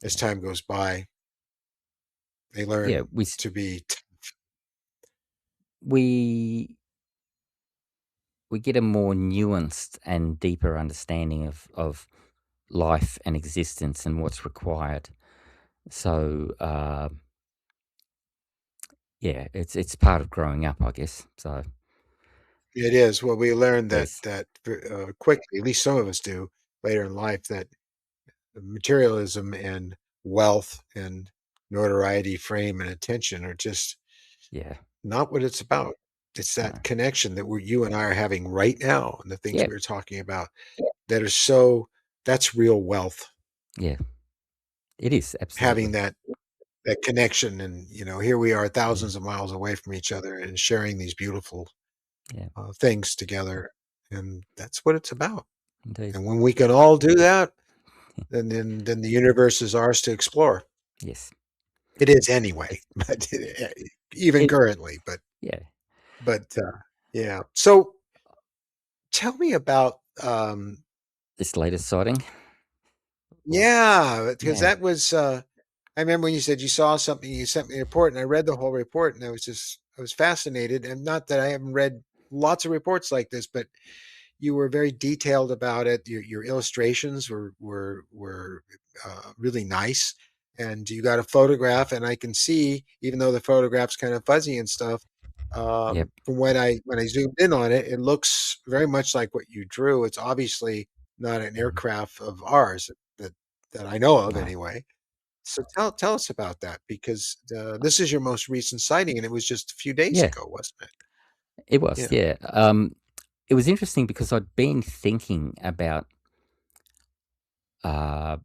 as yeah. time goes by, they Yeah, learn to be tough. we we get a more nuanced and deeper understanding of life and existence and what's required. So, yeah, it's part of growing up, I guess. So, It is. Well, we learn yes, that quickly, at least some of us do later in life, that materialism and wealth and notoriety, fame, and attention are just yeah, not what it's about. It's no, that connection that you and I are having right now, and the things yeah, we were talking about that are so that's real wealth. yeah, it is Having absolutely, that connection, and here we are yeah, thousands of miles away from each other and sharing these beautiful yeah, things together, and that's what it's about. indeed, And when we can all do that, then the universe is ours to explore. yes, It is anyway, it's, but even it, currently, yeah, yeah. So tell me about, this latest sighting, or yeah, because yeah, that was, I remember when you said you saw something, you sent me a report, and I read the whole report, and I was fascinated, and not that I haven't read lots of reports like this, but you were very detailed about it. Your illustrations were really nice, and you got a photograph, and I can see, even though the photograph's kind of fuzzy and stuff, yep, from when I zoomed in on it, it looks very much like what you drew. It's obviously not an mhm, aircraft of ours that that I know of, no, anyway. So tell us about that, because this is your most recent sighting, and it was just a few days yeah, ago, wasn't it? it was, Yeah. yeah. It was interesting because I'd been thinking about uh,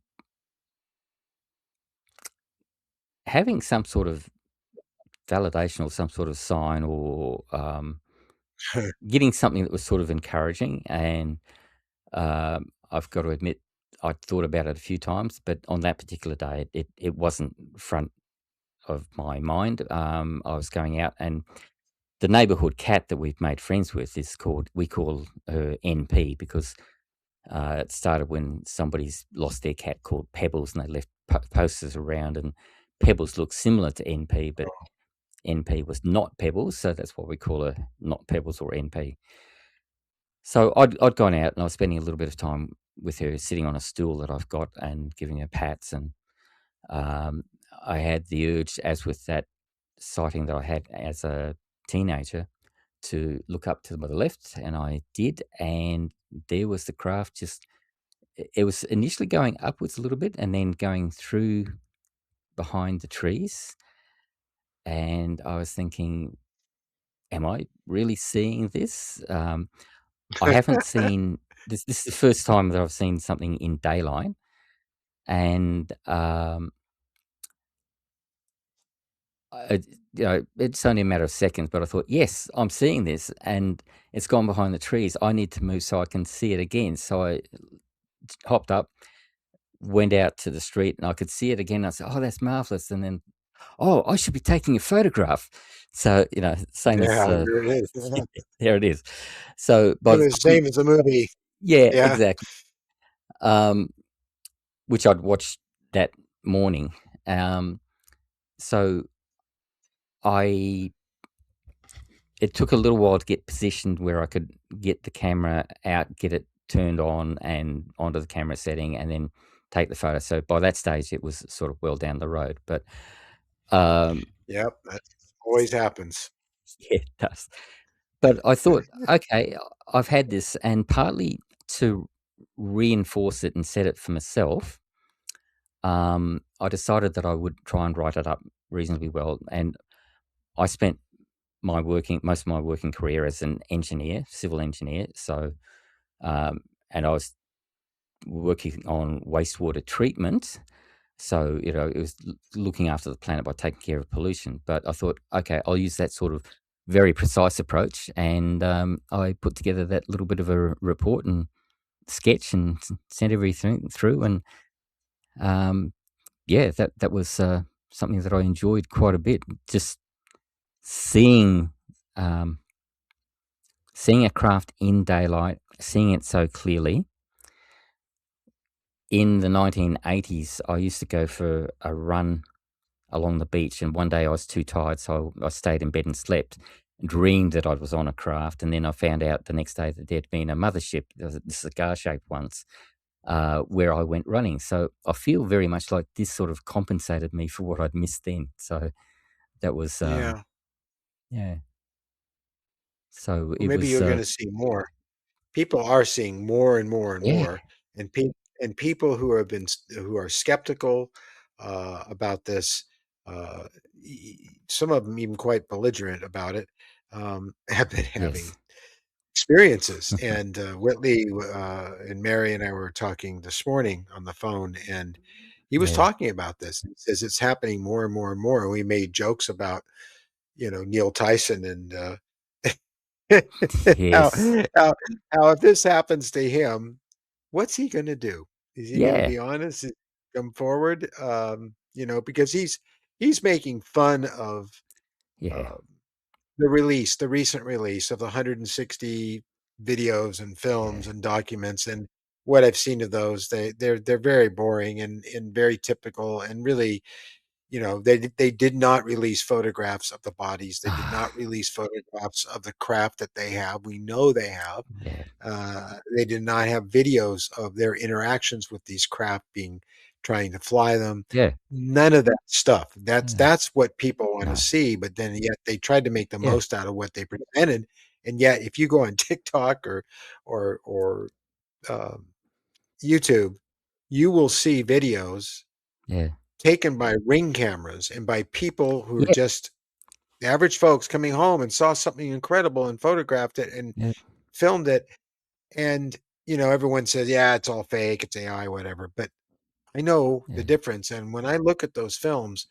having some sort of validation or some sort of sign or getting something that was sort of encouraging. And I've got to admit, I thought about it a few times, but on that particular day, it wasn't front of my mind. I was going out, and the neighbourhood cat that we've made friends with is called, we call her NP because it started when somebody's lost their cat called Pebbles, and they left posters around, and Pebbles looked similar to NP, but NP was not Pebbles, so that's why we call her not Pebbles or NP. So I'd gone out and I was spending a little bit of time with her, sitting on a stool that I've got and giving her pats, and um, I had the urge, as with that sighting that I had as a teenager, to look up to the left, and I did, and there was the craft. Just it was initially going upwards a little bit, and then going through behind the trees, and I was thinking, "Am I really seeing this?" I haven't seen this. This is the first time that I've seen something in daylight, and I, it's only a matter of seconds. But I thought, yes, I'm seeing this, and it's gone behind the trees. I need to move so I can see it again. So I hopped up, went out to the street, and I could see it again. I said, "Oh, that's marvelous!" And then, "Oh, I should be taking a photograph." So same as Yeah, there it is. there it is. So by It the was time, same as the movie. yeah, Yeah. exactly. Um, which I'd watched that morning. Um, so I it took a little while to get positioned where I could get the camera out, get it turned on and onto the camera setting, and then take the photo. So by that stage, it was sort of well down the road. But um, Yep, that always happens. yeah, it does. But I thought, okay, I've had this, and partly to reinforce it and set it for myself, I decided that I would try and write it up reasonably well. And I spent most of my working career as an engineer, civil engineer. So, and I was working on wastewater treatment. So, it was looking after the planet by taking care of pollution. But I thought, okay, I'll use that sort of very precise approach. And I put together that little bit of a report and sketch and sent everything through. And um, yeah, that was something that I enjoyed quite a bit. Just seeing um, seeing a craft in daylight, seeing it so clearly. In the 1980s, I used to go for a run along the beach, and one day I was too tired, so I stayed in bed and slept. dreamed that I was on a craft, and then I found out the next day that there'd been a mothership, the cigar-shaped ones, where I went running. So I feel very much like this sort of compensated me for what I'd missed then. So that was, Yeah. yeah. So Well, it maybe was, you're gonna see more. People are seeing more and more and yeah, more, and people who have who are skeptical, about this, some of them even quite belligerent about it, have been having yes, experiences. And Whitley and Mary and I were talking this morning on the phone, and he was yeah, talking about this. He says it's happening more and more and more. And we made jokes about, Neil Tyson and how, yes, how how if this happens to him, what's he gonna do? Is he gonna yeah, be honest and come forward? Because he's making fun of, yeah, uh, the recent release of the 160 videos and films yeah. and documents, and what I've seen of those, they're very boring and very typical, and really, they did not release photographs of the bodies. They did not Ah, release photographs of the craft that they have. We know they have. yeah, They did not have videos of their interactions with these craft being trying to fly them. yeah, None of that stuff. That's yeah, that's what people want to no, see, but then yet they tried to make the yeah, most out of what they presented. And yet if you go on TikTok or um, YouTube, you will see videos yeah, taken by Ring cameras and by people who are yeah, just average folks coming home and saw something incredible and photographed it and yeah, filmed it. And, everyone says, yeah, it's all fake, it's AI, whatever. But I know the yeah, difference. And when I look at those films,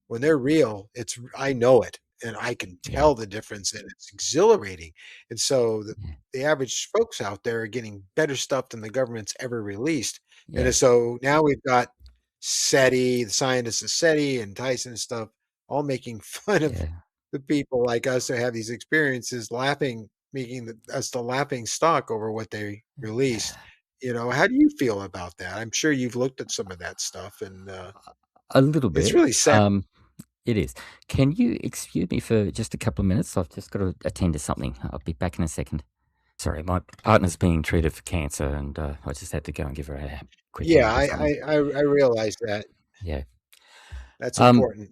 when they're real, I know it, and I can yeah, tell the difference, and it's exhilarating. And so yeah, the average folks out there are getting better stuff than the government's ever released. And yeah, so now we've got SETI, the scientists of SETI and Tyson and stuff, all making fun of yeah. the people like us that have these experiences, laughing, making us the laughing stock over what they released. How do you feel about that? I'm sure you've looked at some of that stuff, and A little it's bit, really sad. it is. Can you excuse me for just a couple of minutes? I've just got to attend to something. I'll be back in a second. Sorry, my partner's being treated for cancer, and I just had to go and give her a quick Yeah, hand with something. I realize that. Yeah. That's Um, important.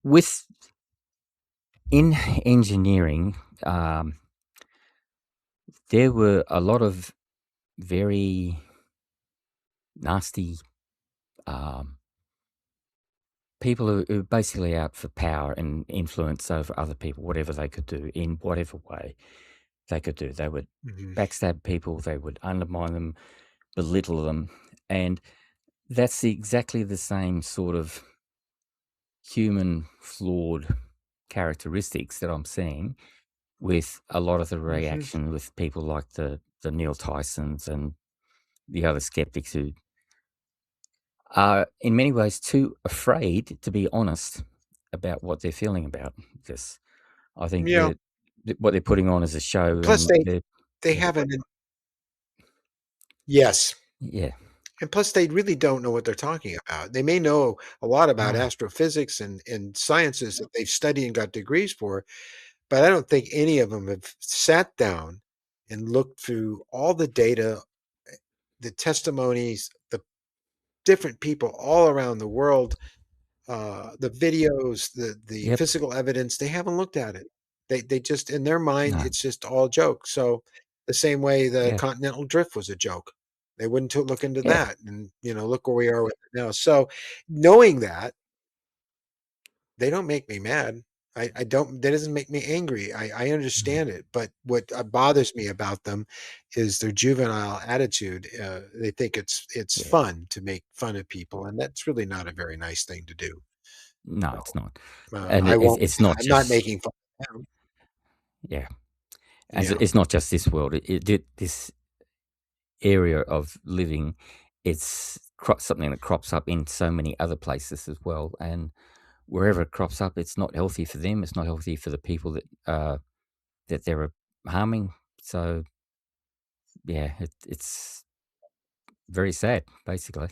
with in engineering, there were a lot of very nasty um, people who are basically out for power and influence over other people, whatever they could do in whatever way they could do. They would Mhm. backstab people, they would undermine them, belittle them, and that's exactly the same sort of human flawed characteristics that I'm seeing with a lot of the Mhm. reaction with people like the Neil Tysons and the other skeptics who are in many ways too afraid to be honest about what they're feeling about this. I think Yeah. what they're putting on as a show, Plus and they're they yeah, haven't. Yes. yeah, And plus they really don't know what they're talking about. They may know a lot about no, astrophysics and sciences that they've studied and got degrees for, but I don't think any of them have sat down and looked through all the data, the testimonies, the different people all around the world, the videos, the yep, physical evidence. They haven't looked at it. They just, in their mind, no, it's just all joke. So the same way the yeah, continental drift was a joke. They wouldn't look into yeah, that, and look where we are with it now. So knowing that, they don't make me mad. I don't. That doesn't make me angry. I mm, understand it, but what bothers me about them is their juvenile attitude. They think it's yeah. fun to make fun of people, and that's really not a very nice thing to do. No, So it's not, and I won't. it's not I'm not just making fun of them. yeah, and Yeah. it's not just this world. This area of living, it's something that crops up in so many other places as well, and wherever it crops up, it's not healthy for them. It's not healthy for the people that they're harming. So yeah, it's very sad, basically.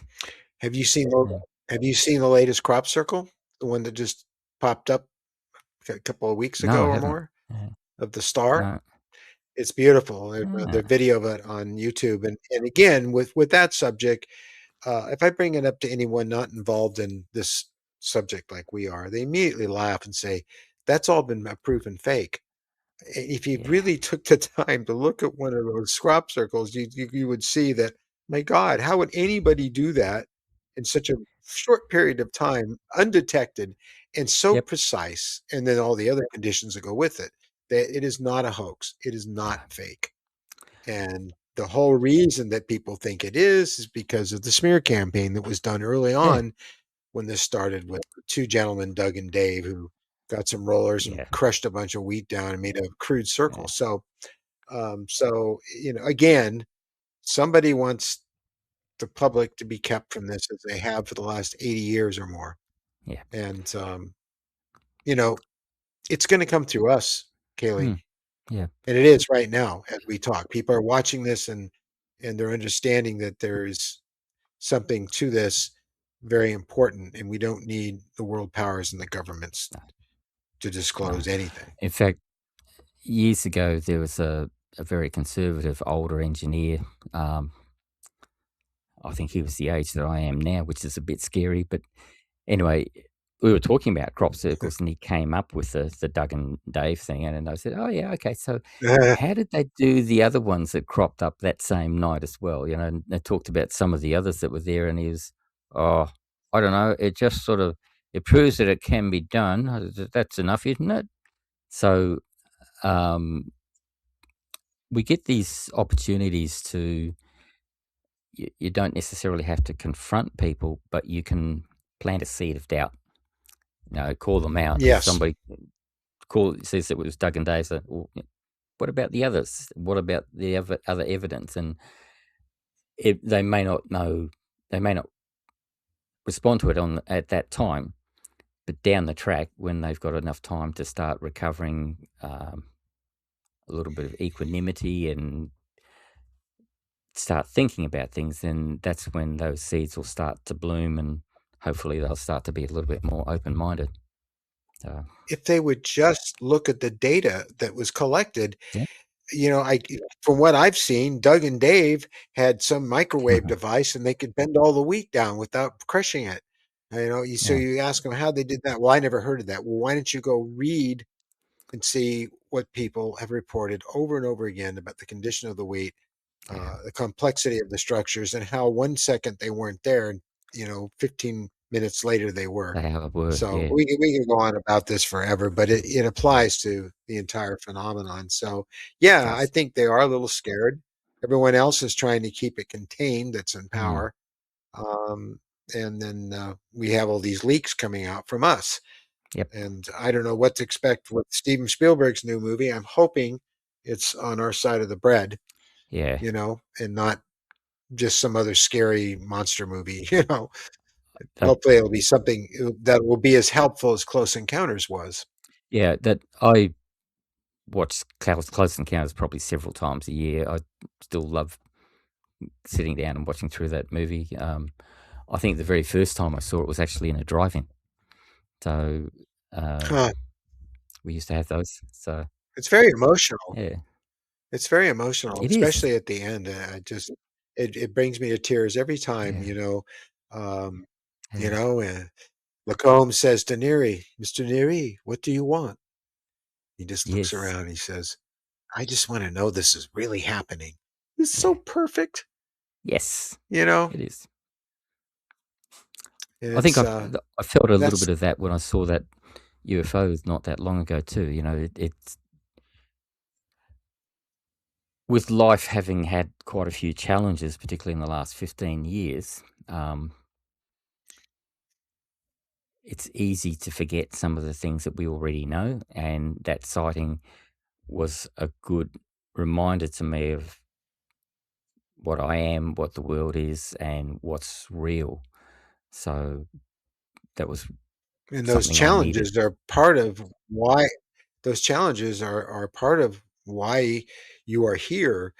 Have you seen the Yeah. Have you seen the latest crop circle? The one that just popped up? a couple of weeks No, ago I or haven't. more of the star. No. It's beautiful. The Ah, video of it on YouTube, and again with that subject, if I bring it up to anyone not involved in this subject like we are, they immediately laugh and say, "That's all been proven fake." If you yeah. really took the time to look at one of those crop circles, you would see that, my God, how would anybody do that in such a short period of time, undetected and so Yep. precise, and then all the other conditions that go with it, that it is not a hoax. It is No. not fake. And the whole reason that people think it is because of the smear campaign that was done early Yeah. on when this started with two gentlemen, Doug and Dave, who got some rollers and Yeah. crushed a bunch of wheat down and made a crude circle. Yeah. So again, somebody wants the public to be kept from this as they have for the last 80 years or more. Yeah. And you know, it's going to come through us, Kaylee, Mm. Yeah. and it is right now as we talk. People are watching this and they're understanding that there is something to this very important, and we don't need the world powers and the governments No. to No. disclose anything. In fact, years ago, there was a very conservative older engineer. Um, I think he was the age that I am now, which is a bit scary. But anyway, we were talking about crop circles, and he came up with the Doug and Dave thing, and I said, "Oh yeah, okay. So, how did they do the other ones that cropped up that same night as well?" You know, and they talked about some of the others that were there, and he was, "Oh, I don't know. It just sort of it proves that it can be done. That's enough, isn't it?" So, um, we get these opportunities to. You don't necessarily have to confront people, but you can plant a seed of doubt. You know, call them out. If Yes. somebody says it was Doug and Dave, say, "Well, what about the others? What about the other evidence?" And they may not know, they may not respond to it at that time, but down the track, when they've got enough time to start recovering a little bit of equanimity and start thinking about things, then that's when those seeds will start to bloom, and hopefully they'll start to be a little bit more open minded. So, If they would just look at the data that was collected, yeah. I from what I've seen, Doug and Dave had some microwave device and they could bend all the wheat down without crushing it. So Yeah. you ask them how they did that. Well, I never heard of that. Well, why don't you go read and see what people have reported over and over again about the condition of the wheat, Yeah. the complexity of the structures, and how 1 second they weren't there, and 15 minutes later they were. They were. So Yeah. we can go on about this forever, but it applies to the entire phenomenon. So yeah, I Does. think they are a little scared. Everyone else is trying to keep it contained that's in Mm. power. Um, and then we have all these leaks coming out from us. Yep. And I don't know what to expect with Steven Spielberg's new movie. I'm hoping it's on our side of the bread, Yeah. and not just some other scary monster movie. That, Hopefully, it'll be something that will be as helpful as Close Encounters was. yeah. That I watch Close Encounters probably several times a year. I still love sitting down and watching through that movie. I think the very first time I saw it was actually in a drive-in. So um, Huh. we used to have those. So It's very emotional. yeah, It's very emotional, it is. especially at the end. I just it brings me to tears every time. Yeah. Um, you Yeah. know. Lacombe says to Neary, "Mr. Neary, what do you want?" He just looks Yes. around. He says, "I just want to know this is really happening." It's so Yeah. perfect, Yes. you know. It is. And I think it's I felt a little that's bit of that when I saw that UFO not that long ago too. You know, it's with life having had quite a few challenges, particularly in the last 15 years. Um, it's easy to forget some of the things that we already know, and that sighting was a good reminder to me of what I am, what the world is, and what's real. So that was and something I needed. those challenges are part of why you are here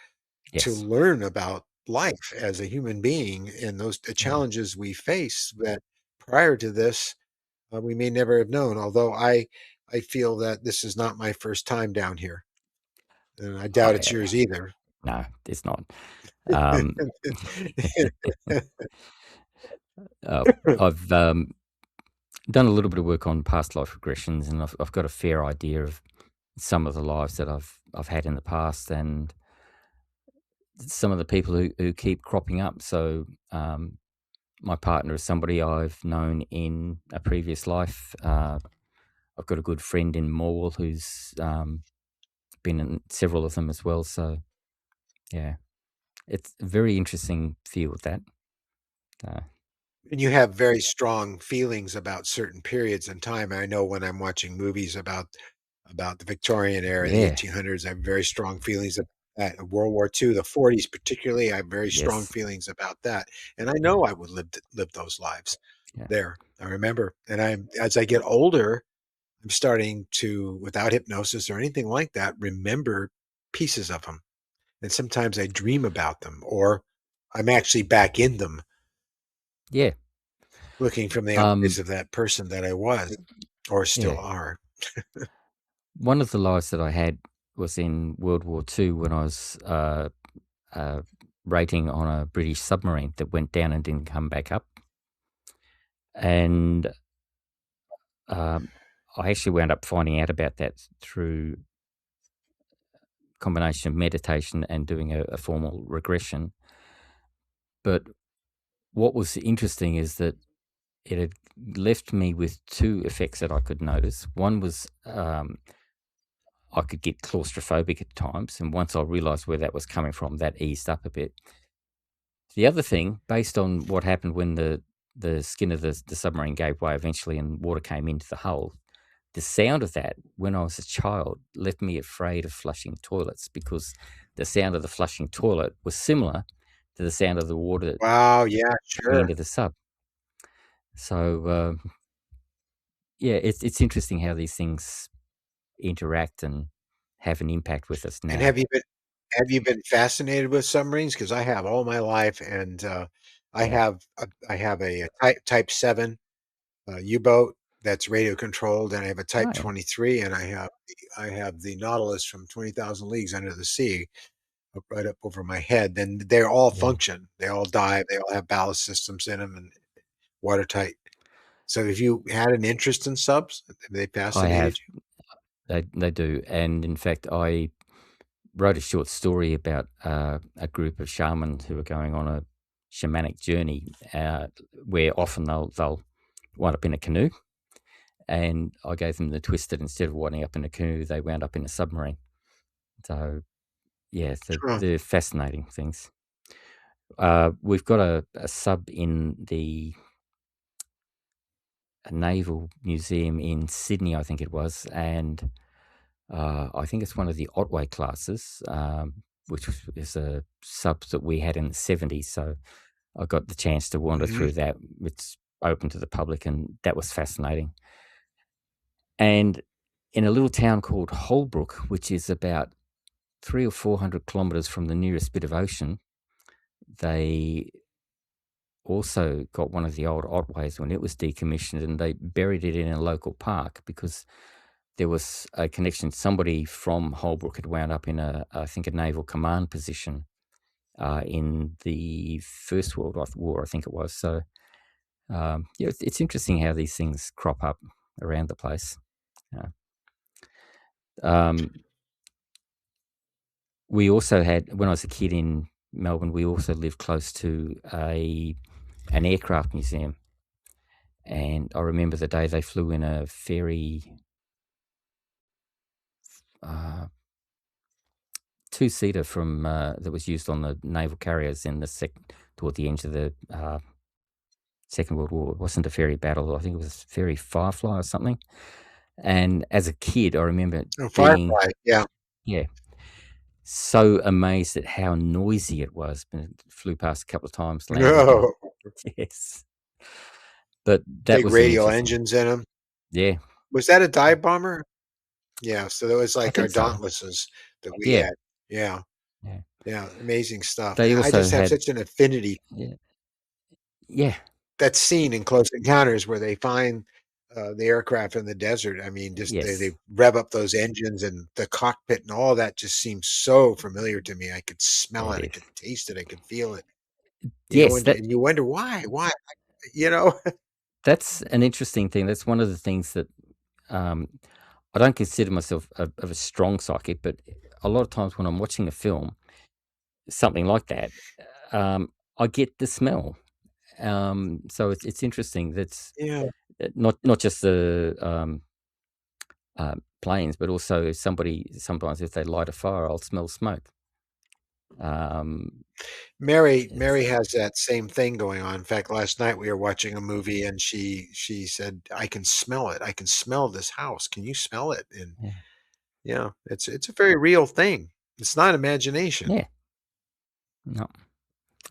to Yes. learn about life as a human being, and those the Yeah. challenges we face that prior to this we may never have known. Although I feel that this is not my first time down here, and I doubt it's I yours either. no, it's not. Um, uh, I've done a little bit of work on past life regressions, and I've got a fair idea of some of the lives that I've had in the past, and some of the people who keep cropping up. So my partner is somebody I've known in a previous life. I've got a good friend in Morwell who's been in several of them as well. So yeah, it's a very interesting field that. Uh, And you have very strong feelings about certain periods in time. I know when I'm watching movies about the Victorian era, the yeah. 1800s, I have very strong feelings about that. World War II, the 40s particularly, I have very strong Yes. feelings about that. And I Yeah. know I would live those lives Yeah. there. I remember. And as I get older, I'm starting to, without hypnosis or anything like that, remember pieces of them. And sometimes I dream about them, or I'm actually back in them, Yeah. looking from the eyes Um, of that person that I was or still yeah. are. One of the lives that I had was in World War II when I was uh, rating on a British submarine that went down and didn't come back up. And um, I actually wound up finding out about that through combination of meditation and doing a formal regression. But what was interesting is that it had left me with two effects that I could notice. One was I could get claustrophobic at times, and once I realised where that was coming from, that eased up a bit. The other thing, based on what happened when the skin of the submarine gave way eventually and water came into the hull, the sound of that when I was a child left me afraid of flushing toilets because the sound of the flushing toilet was similar to the sound of the water Wow, yeah, coming sure. into the sub. So yeah, it's interesting how these things interact and have an impact with us And now. have you been fascinated with submarines? Because I have all my life, and Yeah. I have a Type 7 U-boat that's radio controlled, and I have a Oh Type yeah. 23, and I have the Nautilus from 20,000 Leagues Under the Sea right up over my head. Then they all Yeah. function. They all dive. They all have ballast systems in them and watertight. So have you had an interest in subs? Have they I fascinated have. you? They do. And in fact, I wrote a short story about a group of shamans who are going on a shamanic journey where often they'll wind up in a canoe. And I gave them the twist that instead of winding up in a canoe, they wound up in a submarine. So, yeah, Huh. they're fascinating things. We've got a sub in the a naval museum in Sydney, I think it was, and I think it's one of the Otway classes, is a sub that we had in the 70s. So I got the chance to wander Mhm. through that. It's open to the public, and that was fascinating. And in a little town called Holbrook, which is about 300 or 400 kilometres from the nearest bit of ocean, they also got one of the old Otways when it was decommissioned, and they buried it in a local park because there was a connection. Somebody from Holbrook had wound up in I think, a naval command position in the First World War, I think it was. So, yeah, it's interesting how these things crop up around the place. Yeah. Um, we also had, when I was a kid in Melbourne, we also lived close to an aircraft museum. And I remember the day they flew in a ferry, uh, two-seater from that was used on the naval carriers in toward the end of the Second World War. It wasn't a ferry battle. I think it was ferry Firefly or something. And as a kid, I remember Oh, being, Firefly, yeah. yeah, so amazed at how noisy it was. It flew past a couple of times, landed, and No. yes, but that Big was an radial interesting. engines in them. Yeah, Was that a dive bomber? Yeah, so that was I like our think so. Dauntlesses that we Yeah, had. Yeah, yeah. yeah, amazing stuff. They I also just have had, such an affinity. yeah, yeah, That scene in Close Encounters where they find the aircraft in the desert. I mean, just they Yes, rev up those engines and the cockpit and all that just seems so familiar to me. I could smell it it, I is. could taste it, I could feel it, Yes, and you wonder why, you know? that's an interesting thing. That's one of the things that, um, I don't consider myself of a strong psychic, but a lot of times when I'm watching a film, something like that, um, I get the smell. So it's interesting. That's Yeah. not just the, planes, but also if somebody sometimes if they light a fire, I'll smell smoke. Um, Mary it's has that same thing going on. In fact, last night we were watching a movie and she said, "I can smell it. I can smell this house. Can you smell it?" And yeah, yeah, it's a very real thing. It's not imagination. yeah, no,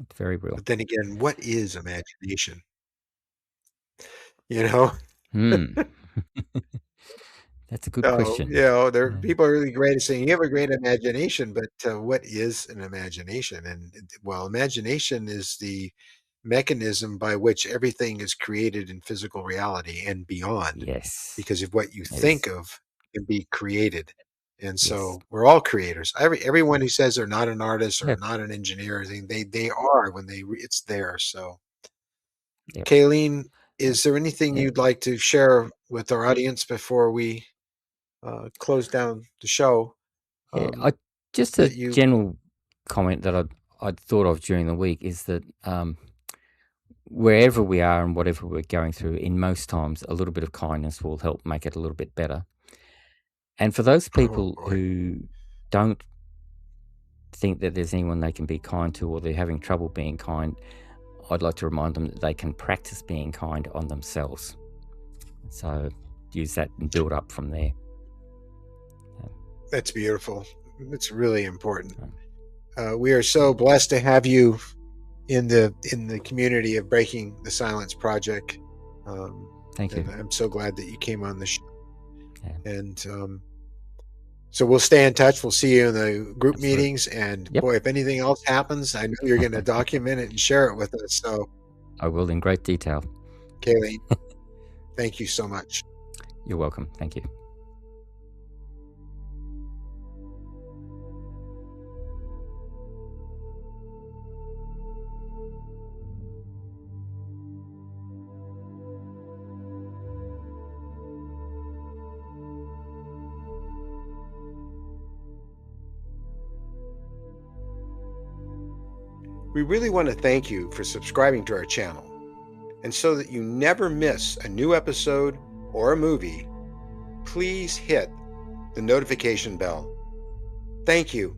it's very real. But then again, what is imagination? You know? Hmm. That's a good So, question. there Uh, people are really great at saying, "You have a great imagination," but, what is an imagination? And, well, imagination is the mechanism by which everything is created in physical reality and beyond, yes, because of what you it think is. of can be created. And Yes. so we're all creators. Everyone who says they're not an artist or Yeah. not an engineer, they are when it's there. So, Yep. Kayleen, Uh, is there anything yeah. you'd like to share with our audience before we close down the show, Yeah. um, Just a that you general comment that I'd thought of during the week is that, wherever we are and whatever we're going through, in most times, a little bit of kindness will help make it a little bit better. And for those oh, people boy, who don't think that there's anyone they can be kind to or they're having trouble being kind, I'd like to remind them that they can practice being kind on themselves. So use that and build up from there. Um, that's beautiful. It's really important. um, We are so blessed to have you in the community of Breaking the Silence Project, um, Thank you. and I'm so glad that you came on the show. Yeah, And so we'll stay in touch. We'll see you in the group absolutely. meetings. And Yep. boy, if anything else happens, I know you're going to document it and share it with us. So, I will in great detail. Kayleen, thank you so much. You're welcome. Thank you. We really want to thank you for subscribing to our channel. And so that you never miss a new episode or a movie, please hit the notification bell. Thank you.